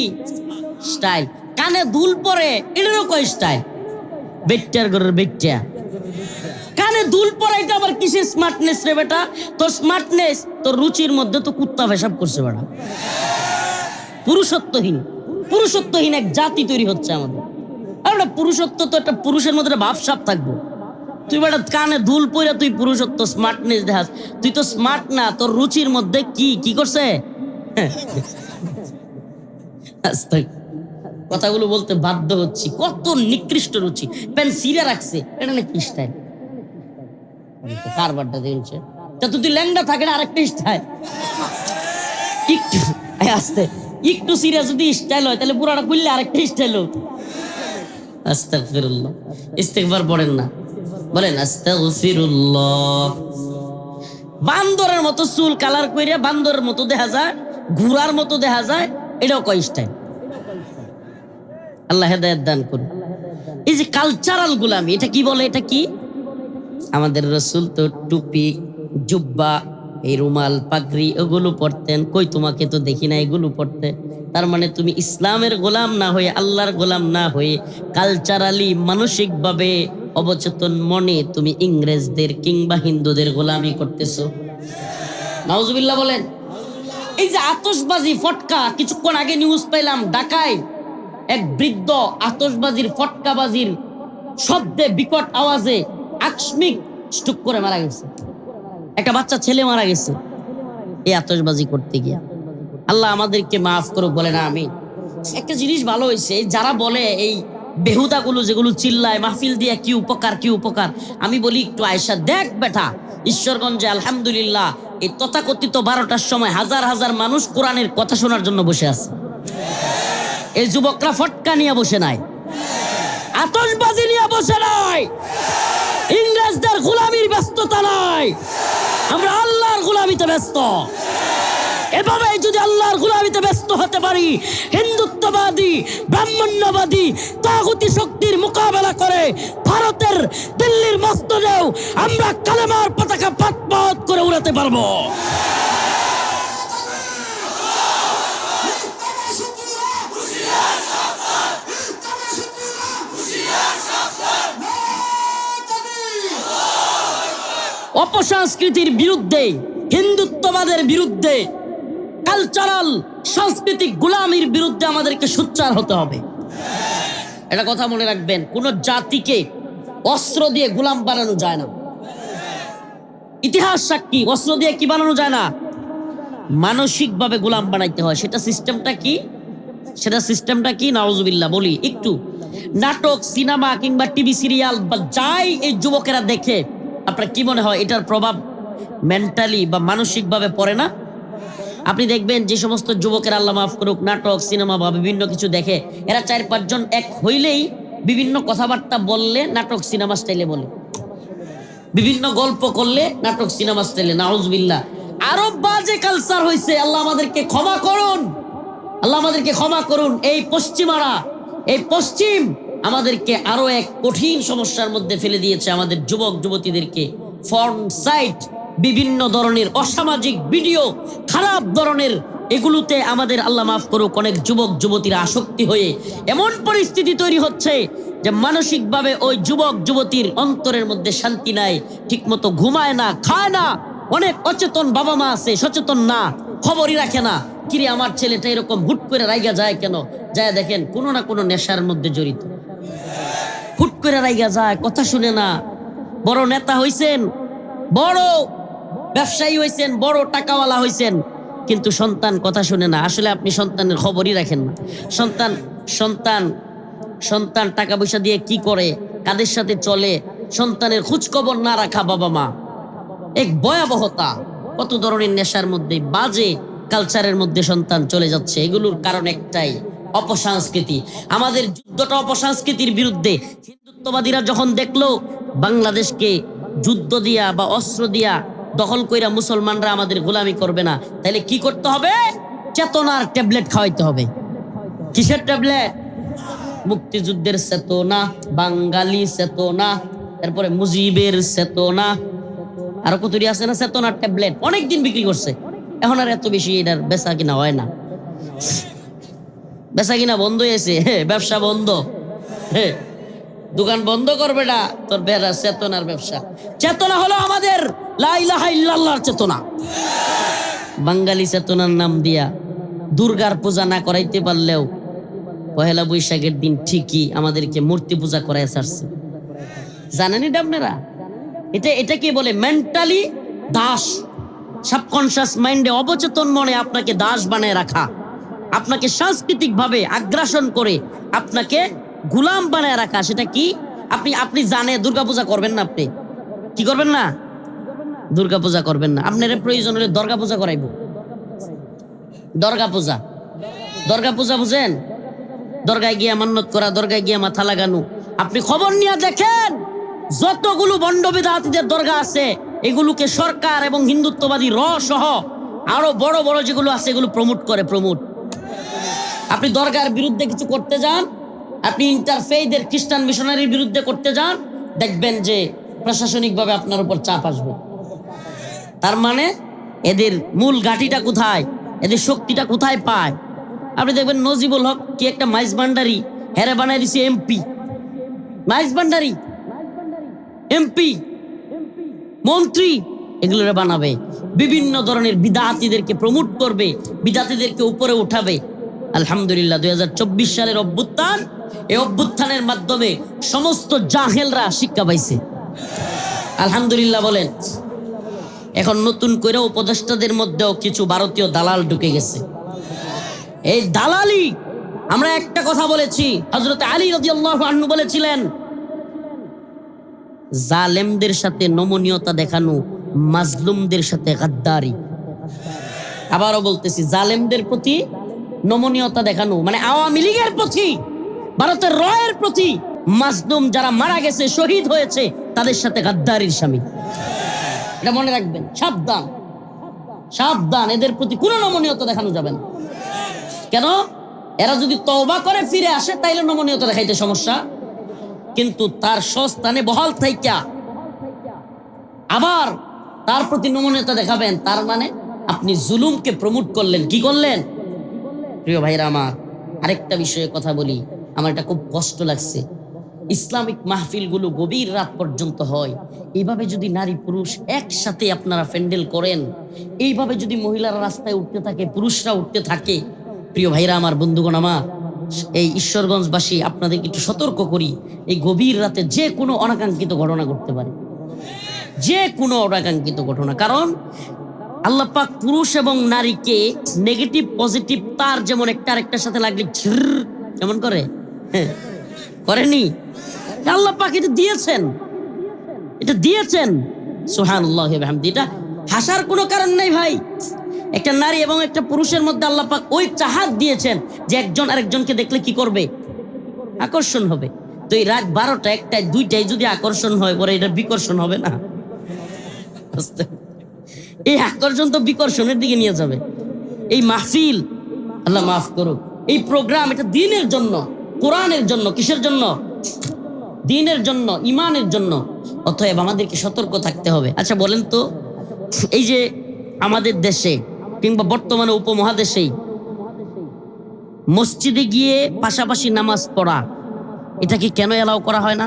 স্টাইল, কানে দুল পরে এটারও কয় স্টাইল, বেটার ঘরের বেটা কানে দুল পরে, এটা আবার কিসের স্মার্টনেস রে বেটা? তোর স্মার্টনেস তোর রুচির মধ্যে তো কুত্তা পেশাব করছে বেটা। পুরুষত্বহীন, পুরুষত্বহীন এক জাতি তৈরি হচ্ছে আমাদের। আর পুরুষত্ব তো একটা পুরুষের মধ্যে ভাবসাব থাকবো। তুই বেটা কানে দুল পরে তুই পুরুষত্ব স্মার্টনেস দেখাস, তুই তো স্মার্ট না, তোর রুচির মধ্যে কি কি করছে। কথাগুলো বলতে বাধ্য হচ্ছি, কত নিকৃষ্ট রুচি। পেন্সিলে রাখছে, এটা নাকি স্টাইল? কারবারটা দিয়েছে তা তুই ল্যাংড়া থাকে না, আরেকটা স্টাইল। একটু আস্তে, একটু সিরিয়াস যদি স্টাইল হয় তাহলে পুরাটা খুললে আরেকটা স্টাইল হোক। আস্তাগফিরুল্লাহ, ইস্তেগফার পড়েন না, বলেন আস্তাগফিরুল্লাহ। বান্দরের মতো চুল কালার কইরা বান্দরের মতো দেখা যায়, ঘোড়ার মতো দেখা যায়, এটাও কয় স্টাইল। আল্লাহ হেদায়েত দান করুন। এই যে কালচারাল গোলামি, এটা কি বলে? এটা কি? আমাদের রাসূল তো টুপি, জুব্বা, এই রুমাল, পাগড়ি এগুলো পড়তেন, কই তোমাকে তো দেখি না এগুলো পড়তে। তার মানে তুমি ইসলামের গোলাম না হয়ে, আল্লাহর গোলাম না হয়ে, কালচারালি মানসিকভাবে অবচেতন মনে তুমি ইংরেজদের কিংবা হিন্দুদের গোলামি করতেছো। নাউজুবিল্লাহ বলেন। এই যে আতশবাজি, ফটকা, কিছুক্ষণ আগে নিউজ পাইলাম ঢাকায় এক বৃদ্ধ আতশবাজির, ফটকাবাজির শব্দে, বিকট আওয়াজে আকস্মিক স্ট্রোক করে মারা গেছে। একটা বাচ্চা ছেলে মারা গেছে এই আতশবাজি করতে গিয়া। আল্লাহ আমাদেরকে মাফ করুক, বলে না আমি। একটা জিনিস ভালো হয়েছে, যারা বলে এই বেহুদাগুলো যেগুলো চিল্লায় মাহফিল দিয়ে কি উপকার কি উপকার, আমি বলি একটু আয়সা দেখ বেটা, ঈশ্বরগঞ্জে আলহামদুলিল্লাহ এই তথাকথিত 12টার সময় হাজার হাজার মানুষ কোরআনের কথা শোনার জন্য বসে আছে। এই যুবকরা ফটকা নিয়ে বসে নাই, আতশবাজি নিয়ে বসে নাই, ইংরেজদের গোলামির ব্যস্ততা নাই, আমরা আল্লাহর গোলামিতে ব্যস্ত। এভাবে যদি আল্লাহর গোলামিতে ব্যস্ত হতে পারি, হিন্দুত্ববাদী, ব্রাহ্মণ্যবাদী, তাগুতি শক্তির মোকাবেলা করে ভারতের দিল্লির মসজিদেও আমরা কালেমার পতাকা পাত করে উড়াতে পারবো। অপসংস্কৃতির বিরুদ্ধে, হিন্দুত্ববাদের বিরুদ্ধে, কালচারাল সাংস্কৃতিক গোলামির বিরুদ্ধে আমাদেরকে সোচ্চার হতে হবে। এটা কথা মনে রাখবেন, কোন জাতিকে অস্ত্র দিয়ে গোলাম বানানো যায় না। ইতিহাস সাক্ষী, অস্ত্র দিয়ে কি বানানো যায় না, মানসিকভাবে গোলাম বানাইতে হয়। সেটা সিস্টেমটা কি? নাউজুবিল্লাহ বলি একটু। নাটক, সিনেমা কিংবা টিভি সিরিয়াল বা যাই এই যুবকেরা দেখে, আপনার কি মনে হয় এটার প্রভাব মেন্টালি বা মানসিকভাবে পড়ে না? আপনি দেখবেন যে সমস্ত যুবকের, আল্লাহ মাফ করুক, নাটক, সিনেমা বা বিভিন্ন কিছু দেখে, এরা 4-5 জন এক হইলেই বিভিন্ন কথাবার্তা বললে নাটক সিনেমা স্টাইলে বলে, বিভিন্ন গল্প করলে নাটক সিনেমা স্টাইলে। নাউজুবিল্লাহ, আরো বাজে কালচার হয়েছে। আল্লাহ আমাদেরকে ক্ষমা করুন, আল্লাহ আমাদেরকে ক্ষমা করুন। এই পশ্চিমারা, এই পশ্চিম আমাদেরকে আরো এক কঠিন সমস্যার মধ্যে ফেলে দিয়েছে। আমাদের যুবক যুবতীদেরকে ফর্ন সাইট, বিভিন্ন ধরনের অসামাজিক ভিডিও, খারাপ ধরনের এগুলোতে আমাদের, আল্লাহ মাফ করুক, অনেক যুবক যুবতীরা আসক্তি হয়ে এমন পরিস্থিতি তৈরি হচ্ছে যে মানসিকভাবে ওই যুবক যুবতীর অন্তরের মধ্যে শান্তি নাই, ঠিকমতো ঘুমায় না, খায় না। অনেক অচেতন বাবা মা আছে, সচেতন না, খবরই রাখে না। কিরে আমার ছেলেটা এরকম হুট করে রাইগা যায় কেন? যায় দেখেন কোনো না কোনো নেশার মধ্যে জড়িত, হুট করে রাইগা যায়, কথা শুনে না। বড় নেতা হইছেন, বড় ব্যবসায়ী হইছেন, বড় টাকাওয়ালা হইছেন, কিন্তু সন্তান কথা শুনে না। আসলে আপনি সন্তানের খবরই রাখেন না। সন্তান টাকা পয়সা দিয়ে কি করে, কাদের সাথে চলে, সন্তানের খোঁজ খবর না রাখা বাবা মা এক ভয়াবহতা। কত ধরনের নেশার মধ্যে, বাজে কালচারের মধ্যে সন্তান চলে যাচ্ছে। এগুলোর কারণ একটাই, অপসংস্কৃতি। আমাদের যুদ্ধটা অপসংস্কৃতির বিরুদ্ধে। হিন্দুত্ববাদীরা যখন দেখলো বাংলাদেশকে যুদ্ধ দিয়া বা অস্ত্র দিয়া দখল কইরা মুসলমানরা আমাদের গোলামি করবে না, তাহলে কি করতে হবে? চেতনার ট্যাবলেট খাওয়াইতে হবে। কিসের ট্যাবলেট? মুক্তিযুদ্ধের চেতনা, বাঙালি চেতনা, তারপরে মুজিবের চেতনা, আরো কতটি আছে না চেতনার ট্যাবলেট, অনেকদিন বিক্রি করছে। এখন আর এত বেশি এটার বেচা কিনা হয় না, বেচা কিনা বন্ধ হয়েছে, ব্যবসা বন্ধ, দোকান বন্ধ করবে না তোর বেড়া চেতনার ব্যবসা। চেতনা হলো আমাদের লা ইলাহা ইল্লাল্লাহর চেতনা। বাঙালি চেতনার নাম দিয়া দুর্গার পূজা না করাইতে পারলেও পহেলা বৈশাখের দিন ঠিকই আমাদেরকে মূর্তি পূজা করাই ছাড়ছে। জানেন এটা আপনারা? এটা কি বলে? মেন্টালি দাস, সাবকনশিয়াস মাইন্ডে, অবচেতন মনে আপনাকে দাস বানায় রাখা, আপনাকে সাংস্কৃতিক ভাবে আগ্রাসন করে আপনাকে গোলাম বানায় রাখা। সেটা কি? আপনি জানে দুর্গাপূজা করবেন না, আপনি কি করবেন না? দুর্গাপূজা করবেন না। আপনার প্রয়োজন হলে দুর্গা পূজা করাইব। দুর্গা পূজা বুঝেন? দরগায় গিয়া মান্নত করা, দরগায় গিয়া মাথা লাগানো। আপনি খবর নিয়ে দেখেন, যতগুলো বন্ড বিদাতীদের দরগা আছে এগুলোকে সরকার এবং হিন্দুত্ববাদী সহ আরো বড় বড় যেগুলো আছে এগুলো প্রমোট করে। আপনি দরগার বিরুদ্ধে কিছু করতে যান, আপনি ইন্টারফেইথের খ্রিস্টান মিশনারির বিরুদ্ধে করতে যান, দেখবেন যে প্রশাসনিকভাবে আপনার উপর চাপ আসবে। তার মানে এদের মূল ঘাঁটিটা কোথায়, এদের শক্তিটা কোথায় পায়? আপনি দেখবেন নজিবুল হক কি একটা মাইজ ভান্ডারি, হেরে বানাই দিছে এমপি। মাইজ ভান্ডারি এমপি, মন্ত্রী, এগুলো বানাবে। বিভিন্ন ধরনের বিদাতীদেরকে প্রমোট করবে, বিদাতীদেরকে উপরে উঠাবে। আলহামদুলিল্লাহ 2024 সালের অভ্যুত্থান, এই অভ্যুত্থানের মাধ্যমে সমস্ত জাহেলরা শিক্ষা পাইছে। আলহামদুলিল্লাহ বলেন। এখন নতুন করে উপদেষ্টাদের মধ্যেও কিছু ভারতীয় দালাল ঢুকে গেছে। এই দালালি, আমরা একটা কথা বলেছি, হযরত আলী রাদিয়াল্লাহু আনহু বলেছিলেন, জালেমদের সাথে নমনীয়তা দেখানো, মাজলুমদের সাথে গাদ্দারি। আবারও বলতেছি, জালেমদের প্রতি নমনীয়তা দেখানো মানে আওয়ামী লীগের প্রতি, ভারতের রয়ের প্রতি, মাজলুম যারা মারা গেছে, শহীদ হয়েছে, তাদের সাথে গাদ্দারির শামিল। এটা মনে রাখবেন, সাবধান সাবধান, এদের প্রতি কোনো নমনীয়তা দেখানো যাবে না। কেন? এরা যদি তওবা করে ফিরে আসে তাইলে নমনীয়তা দেখাইতে সমস্যা, কিন্তু তার স্বস্থানে বহাল থাইকা আবার তার প্রতি নমনীয়তা দেখাবেন, তার মানে আপনি জুলুমকে প্রমোট করলেন। কি করলেন? প্রিয় ভাইরা আমার, আরেকটা বিষয়ে কথা বলি, আমার এটা খুব কষ্ট লাগছে। ইসলামিক মাহফিলগুলো গভীর রাত পর্যন্ত হয়। এইভাবে যদি নারী পুরুষ একসাথে আপনারা প্যান্ডেল করেন, এইভাবে যদি মহিলারা রাস্তায় উঠতে থাকে, পুরুষরা উঠতে থাকে, প্রিয় ভাইরা আমার, বন্ধুগণ আমার, এই ঈশ্বরগঞ্জবাসী আপনাদেরকে একটু সতর্ক করি, এই গভীর রাতে যে কোনো অনাকাঙ্ক্ষিত ঘটনা ঘটতে পারে, যে কোনো অনাকাঙ্ক্ষিত ঘটনা। কারণ আল্লাহ পাক পুরুষ এবং নারীকে নেগেটিভ পজিটিভ তার যেমন একটা আরেকটার সাথে লাগলে কেমন করে, করেনি? আল্লাহ পাক এটা দিয়েছেন, সুবহানাল্লাহ ওয়া বিহামদিহি। এটা হাসার কোনো কারণ নাই ভাই। একটা নারী এবং একটা পুরুষের মধ্যে আল্লাহ পাক ওই চাহাত দিয়েছেন যে একজন আরেকজনকে দেখলে কি করবে? আকর্ষণ হবে। তো এই রাত 12টা 1টায় 2টায় যদি আকর্ষণ হয়, পরে এটা বিকর্ষণ হবে না? এই আকর্ষণ তো বিকর্ষণের দিকে নিয়ে যাবে। এই মাহফিল, আল্লাহ মাফ করুক, এই প্রোগ্রাম, এটা দ্বীনের জন্য, কোরআনের জন্য। কিসের জন্য? দ্বীনের জন্য, ইমানের জন্য। অতএব আমাদেরকে সতর্ক থাকতে হবে। আচ্ছা বলেন তো, এই যে আমাদের দেশে কিংবা বর্তমানে উপমহাদেশেই মসজিদে গিয়ে পাশাপাশি নামাজ পড়া, এটাকে কেন এলাও করা হয় না?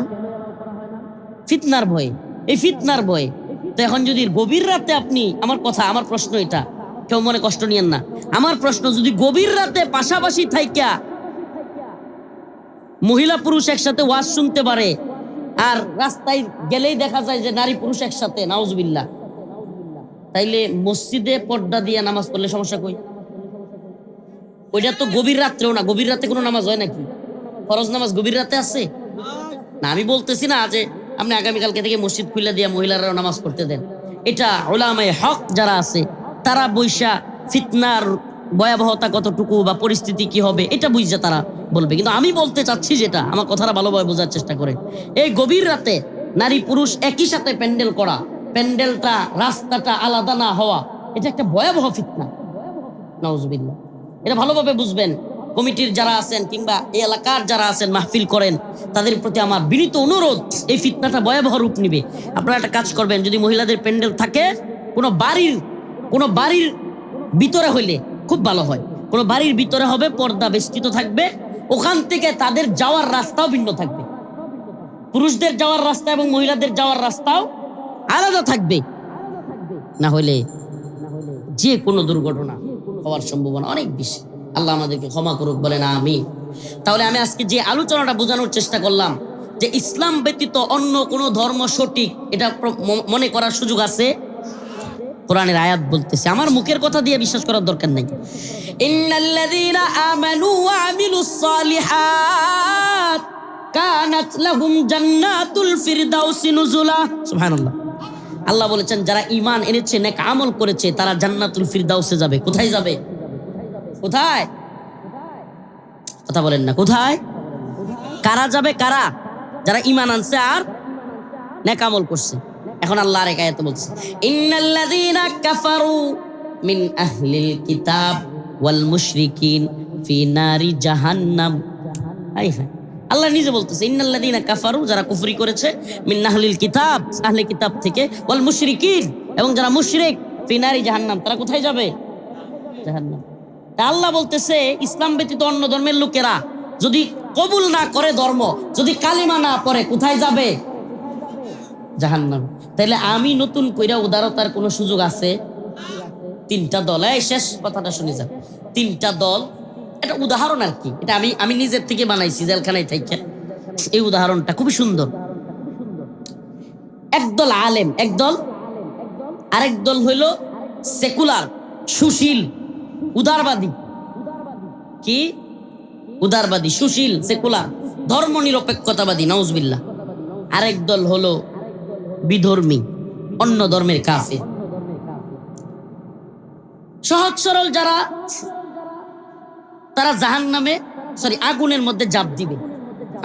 ফিতনার ভয়ে। এই ফিতনার ভয়ে। তো এখন যদি গভীর রাতে আপনি, আমার প্রশ্ন এটা, কেউ মনে কষ্ট নিয়েন না, আমার প্রশ্ন, যদি গভীর রাতে পাশাপাশি থাইকা মহিলা পুরুষ একসাথে ওয়াজ শুনতে পারে, আর রাস্তায় গেলেই দেখা যায় যে নারী পুরুষ একসাথে, নাউজুবিল্লাহ, তাইলে মসজিদে পর্দা দিয়ে নামাজ পড়লে সমস্যা কই? ওইটা তো গভীর রাত্রেও না। গভীর রাতে কোনো নামাজ হয় নাকি? ফরজ নামাজ গভীর রাতে আছে না? আমি বলতেছি না যে আপনি আগামীকালকে থেকে মসজিদ খুলে দিয়ে মহিলারাও নামাজ পড়তে দেন। এটা উলামায়ে হক যারা আছে তারা বইসা ফিতনার ভয়াবহতা কতটুকু বা পরিস্থিতি কি হবে এটা বুঝে তারা বলবে। কিন্তু আমি বলতে চাচ্ছি যেটা, আমার কথাটা ভালোভাবে বোঝার চেষ্টা করে, এই গভীর রাতে নারী পুরুষ একই সাথে প্যান্ডেল করা, প্যান্ডেলটা রাস্তাটা আলাদা না হওয়া, এটা একটা ভয়াবহ ফিতনা। নাউজুবিল্লাহ। এটা ভালোভাবে বুঝবেন। কমিটির যারা আছেন কিংবা এই এলাকার যারা আছেন মাহফিল করেন, তাদের প্রতি আমার বিনীত অনুরোধ, এই ফিতনাটা ভয়াবহ রূপ নিবে। আপনারা একটা কাজ করবেন, যদি মহিলাদের প্যান্ডেল থাকে কোনো বাড়ির ভিতরে হইলে খুব ভালো হয়। কোনো বাড়ির ভিতরে হবে, পর্দা বেষ্টিত থাকবে, ওখান থেকে তাদের যাওয়ার রাস্তাও ভিন্ন থাকবে। পুরুষদের যাওয়ার রাস্তা এবং মহিলাদের যাওয়ার রাস্তাও আলাদা থাকবে। না হলে যে কোনো দুর্ঘটনা হওয়ার সম্ভাবনা অনেক বেশি। আল্লাহ আমাদেরকে ক্ষমা করুক, বলেন আমিন। তাহলে আমি আজকে যে আলোচনাটা বোঝানোর চেষ্টা করলাম যে ইসলাম ব্যতীত অন্য কোনো ধর্ম সঠিক, এটা মনে করার সুযোগ আছে। কোরআনের আয়াত বলতেছে, আমার মুখের কথা দিয়ে বিশ্বাস করার দরকার নাই। ইন্নাল্লাযীনা আমানু ওয়া আমিলুস সালিহাত কানাত লাহুম জান্নাতুল ফিরদাউসি নুজুলা। সুবহানাল্লাহ। আল্লাহ বলেছেন যারা ঈমান এনেছে, নেক আমল করেছে, তারা জান্নাতুল ফিরদাউসে যাবে। কোথায় যাবে? কোথায়? কথা বলেন না, কোথায়? কারা যাবে? কারা? যারা ঈমান আনছে আর নেক আমল করছে। এখন আল্লাহ আরেক আয়াতে বলছে, ইন্নাল্লাযীনা কাফারু মিন আহলিল কিতাব ওয়াল মুশরিকিন ফি নারি জাহান্নাম। হায় হায়, আল্লাহ নিজে বলতেছে ইন্নাল্লাযীনা কাফারু, যারা কুফরি করেছে, মিন আহলিল কিতাব, আহলে কিতাব থেকে, ওয়াল মুশরিকিন, এবং যারা মুশরিক, ফি নারি জাহান্নাম, তারা কোথায় যাবে? জাহান্নাম। তা আল্লাহ বলতেছে ইসলাম ব্যতীত অন্য ধর্মের লোকেরা যদি কবুল না করে ধর্ম, যদি কালিমা না পড়ে, কোথায় যাবে? জাহান্নাম। তাইলে আমি নতুন কইরা উদারতার কোনো সুযোগ আছে? তিনটা দল, এই শেষ কথাটা শুনে যান। তিনটা দল, এটা উদাহরণ আর কি, এটা আমি নিজের থেকে বানাইছি জেলখানায় থেকে। এই উদাহরণটা খুবই সুন্দর। একদল আলেম, একদল, আরেক দল হইল সেকুলার, সুশীল, উদারবাদী। কি? উদারবাদী, সুশীল, সেকুলার, ধর্ম নিরপেক্ষতাবাদী, নাউজুবিল্লাহ। আরেক দল হলো বিধর্মী, অন্য ধর্মের কাফির। সহজ সরল যারা, তারা জাহান্নামে, আগুনের মধ্যে জাপ দিবে।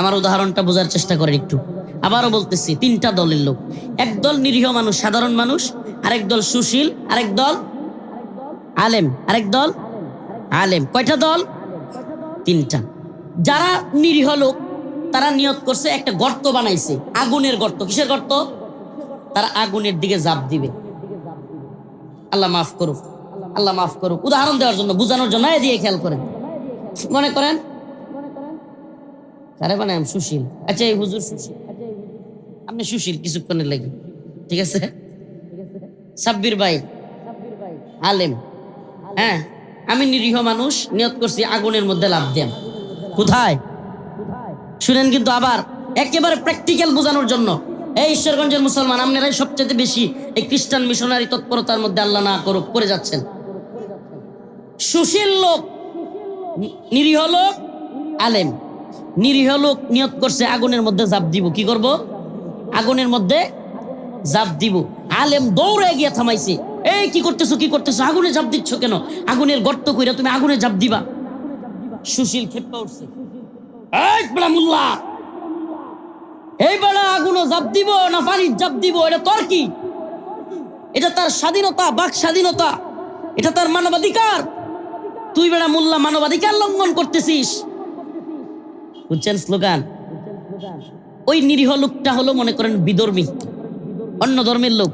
আমার উদাহরণটা বোঝার চেষ্টা করেন একটু। আবারও বলতেছি, তিনটা দলের লোক। একদল নিরীহ মানুষ, সাধারণ মানুষ, আরেক দল সুশীল, আরেক দল আলেম, আরেক দল আলেম। কয়টা দল? তিনটা। যারা নিরীহ লোক, তারা নিয়ত করছে, একটা গর্ত বানাইছে, আগুনের গর্ত। কিসের গর্ত? তারা আগুনের দিকে জাপ দিবে। আল্লাহ মাফ করুক, আল্লাহ মাফ করুক। উদাহরণ দেওয়ার জন্য, বোঝানোর জন্য দিয়ে খেয়াল করেন। মনে করেন কারে বানায় সুশীল। আচ্ছা, এই হুজুর সুশীল, আপনি সুশীল কিছুক্ষণের লাগে, ঠিক আছে। সাব্বির ভাই আলেম, হ্যাঁ। আমি নিরীহ মানুষ, নিয়ত করছি আগুনের মধ্যে লাফ দেন। কোথায়? শুনেন কিন্তু, আবার একেবারে প্র্যাকটিক্যাল বোঝানোর জন্য। এই ঈশ্বরগঞ্জের মুসলমান, আপনারাই সবচেয়ে বেশি এই খ্রিস্টান মিশনারি তৎপরতার মধ্যে আল্লাহ না করুক পড়ে যাচ্ছেন। সুশীল লোক, নিরীহ লোক, আলেম। নিরীহ লোক নিয়ত করছে আগুনের মধ্যে জাপ দিব। কি করব? আগুনের মধ্যে জাপ দিব। আলেম দৌড়ে গিয়ে থামাইছে, এই কি করতেছো, কি করতেছো, আগুনে জাপ দিচ্ছ কেন? আগুনের গর্ত কইরা তুমি আগুনে জাপ দিবা? সুশীল খেপে উঠছে, এই বড়া মুল্লা, এই বড়া আগুনে জাপ দিব না পানির জাপ দিব? এটা তোর কি? এটা তার স্বাধীনতা, বাক স্বাধীনতা, এটা তার মানবাধিকার। তুই বেড়া মোল্লা মানবাধিকার লঙ্ঘন করতেছিস। বুঝছেন স্লোগান? ওই নিরীহ লোকটা হলো, মনে করেন, বিধর্মী, অন্য ধর্মের লোক।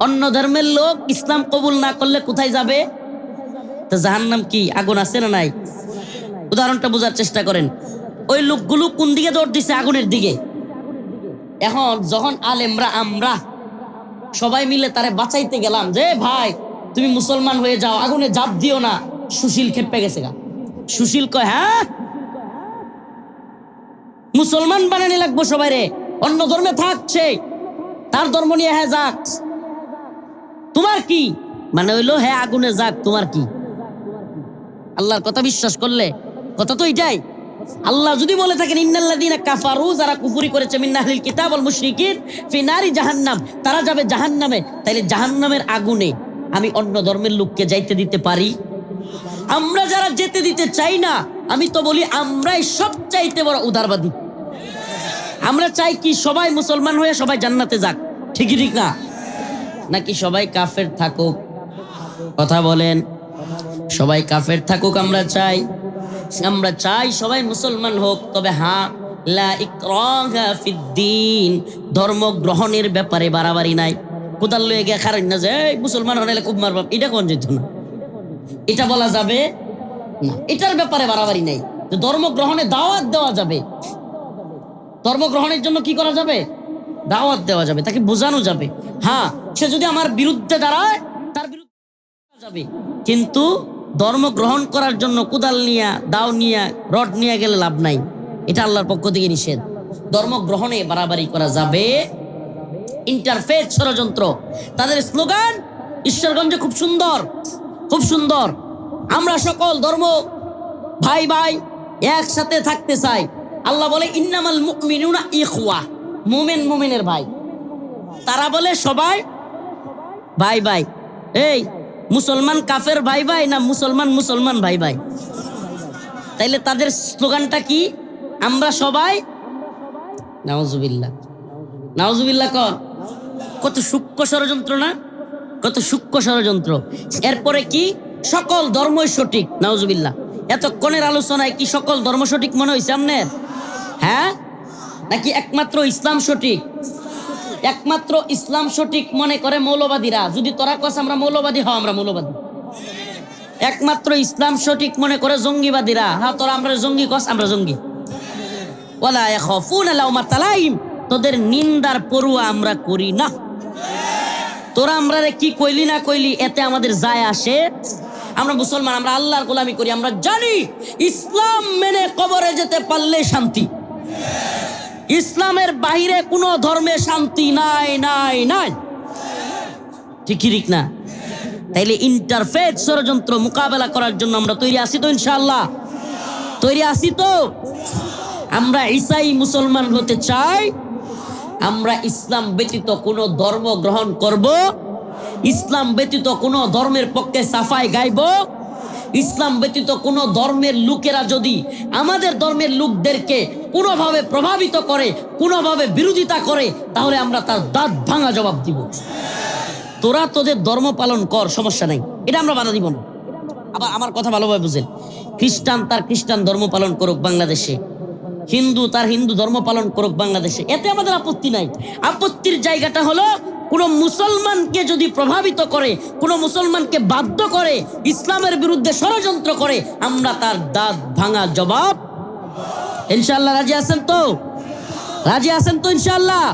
অন্য ধর্মের লোক ইসলাম কবুল না করলে কোথায় যাবে? তো জাহান্নাম। কি আগুন আছে না নাই? উদাহরণটা বোঝার চেষ্টা করেন। ওই লোকগুলো কোন দিকে দৌড় দিছে? আগুনের দিকে। এখন যখন আলেমরা, আমরা সবাই মিলে তারে বাঁচাইতে গেলাম, যে ভাই তুমি মুসলমান হয়ে যাও, আগুনে জাপ দিও না, সুশীল খেপে গেছে গা। সুশীল কয়, হ্যাঁ মুসলমান বানানি লাগবো সবাই রে, অন্য ধর্মে থাকছে, তার ধর্ম নিয়ে হ্যাঁ যাক, তোমার কি? মানে হইলো হ্যাঁ আগুনে যাক, তোমার কি? আল্লাহর কথা বিশ্বাস করলে কথা তো এটাই। আল্লাহ যদি বলে থাকেন ইন্নাল্লাযীনা কাফারু, যারা কুফরি করেছে, মিন আহলিল কিতাব ওয়াল মুশরিকিন ফি নারি জাহান্নাম, তারা যাবে জাহান্নামে। তাইলে জাহান্নামের আগুনে আমি অন্য ধর্মের লোককে যাইতে দিতে পারি? আমরা যারা যেতে দিতে চাই না, আমি তো বলি আমরাই সবচাইতে বড় উদারবাদী। আমরা চাই কি সবাই মুসলমান হয়ে সবাই জান্নাতে যাক, ঠিকই ঠিক না? নাকি সবাই কাফের থাকুক? কথা বলেন। সবাই কাফের থাকুক আমরা চাই? আমরা চাই সবাই মুসলমান হোক, তবে হ্যাঁ, লা ইকরাহা ফিদ্দিন, ধর্ম গ্রহণের ব্যাপারে বাড়াবাড়ি নাই। কোদাল লয়ে গিয়ে খারেন না যে এই মুসলমান হলে খুব মারবাম, এটা কোন যেত না, এটা বলা যাবে না। এটার ব্যাপারে বাড়াবাড়ি নাই। যে ধর্ম গ্রহণে দাওয়াত দেওয়া যাবে, ধর্ম গ্রহণের জন্য কি করা যাবে? দাওয়াত দেওয়া যাবে, তাকে বোঝানো যাবে। হ্যাঁ, সে যদি আমার বিরুদ্ধে দাঁড়ায় তার বিরুদ্ধে যাবে, কিন্তু ধর্ম গ্রহণ করার জন্য কোদাল নিয়ে, দাও নিয়ে, রড নিয়ে গেলে লাভ নাই। এটা আল্লাহর পক্ষ থেকে নিষেধ। ধর্ম গ্রহণে বাড়াবাড়ি করা যাবে। ইন্টারফেথ ষড়যন্ত্র, তাদের স্লোগান ঈশ্বরগঞ্জে খুব সুন্দর, খুব সুন্দর। আমরা সকল ধর্ম ভাই ভাই একসাথে থাকতে চাই। আল্লাহ বলে ইন্নামাল মুমিনুনা ইখওয়া, মুমিন মুমিনের ভাই। তারা বলে সবাই ভাই ভাই। এই মুসলমান কাফের ভাই ভাই না মুসলমান মুসলমান ভাই ভাই? তাইলে তাদের স্লোগানটা কি? আমরা সবাই নাউজুবিল্লাহ, নাউজুবিল্লাহ কর। কত সূক্ষ্ম ষড়যন্ত্র না, কত সূক্ষ্ম ষড়যন্ত্র। এরপরে কি? সকল ধর্মই সঠিক, নাউজুবিল্লাহ। এতক্ষণের আলোচনায় কি সকল ধর্ম সঠিক মনে হয়েছে আপনার? হ্যাঁ, নাকি একমাত্র ইসলাম সঠিক? একমাত্র ইসলাম সঠিক মনে করে মৌলবাদীরা। যদি তোরা কস আমরা মৌলবাদী, হ্যাঁ আমরা মৌলবাদী। একমাত্র ইসলাম সঠিক মনে করে জঙ্গিবাদীরা। হ্যাঁ, তোরা আমরা জঙ্গি কস, আমরা জঙ্গি। ওয়ালা ইয়াখাফুনা লাউমাতা লাইম, তোদের নিন্দার পরোয়া আমরা করি না। তোরা আমরা কি কইলি না কইলি এতে আমাদের যায় আসে? আমরা মুসলমান, আমরা আল্লাহর গোলামি করি। আমরা জানি ইসলাম মেনে কবরে যেতে পারলে শান্তি। ইসলামের বাহিরে কোনো ধর্মে শান্তি নাই, নাই, নাই। ঠিক না? তাইলে ইন্টারফেথ ষড়যন্ত্র মোকাবেলা করার জন্য আমরা তৈরি আছি তো? ইনশাআল্লাহ তৈরি আছি তো? আমরা ঈসাই মুসলমান হতে চাই। আমরা ইসলাম ব্যতীত কোনো ধর্ম গ্রহণ করব, ইসলাম ব্যতীত কোনো ধর্মের পক্ষে সাফাই গাইব। ইসলাম ব্যতীত কোনো ধর্মের লোকেরা যদি আমাদের ধর্মের লোকদেরকে কোনোভাবে প্রভাবিত করে, কোনোভাবে বিরোধিতা করে, তাহলে আমরা তার দাঁত ভাঙা জবাব দিব। তোরা তোদের ধর্ম পালন কর, সমস্যা নাই, এটা আমরা বাধা দিব না। আবার আমার কথা ভালোভাবে বুঝেন। খ্রিস্টান তার খ্রিস্টান ধর্ম পালন করুক বাংলাদেশে, হিন্দু তার হিন্দু ধর্ম পালন করুক বাংলাদেশে, এতে আমাদের আপত্তি নাই। আপত্তির জায়গাটা হলো কোন মুসলমানকে যদি প্রভাবিত করে, কোন মুসলমানকে বাধ্য করে, ইসলামের বিরুদ্ধে ষড়যন্ত্র করে, আমরা তার দাঁত ভাঙা জবাব। ইনশাআল্লাহ রাজি আছেন তো? রাজি আছেন তো ইনশাআল্লাহ?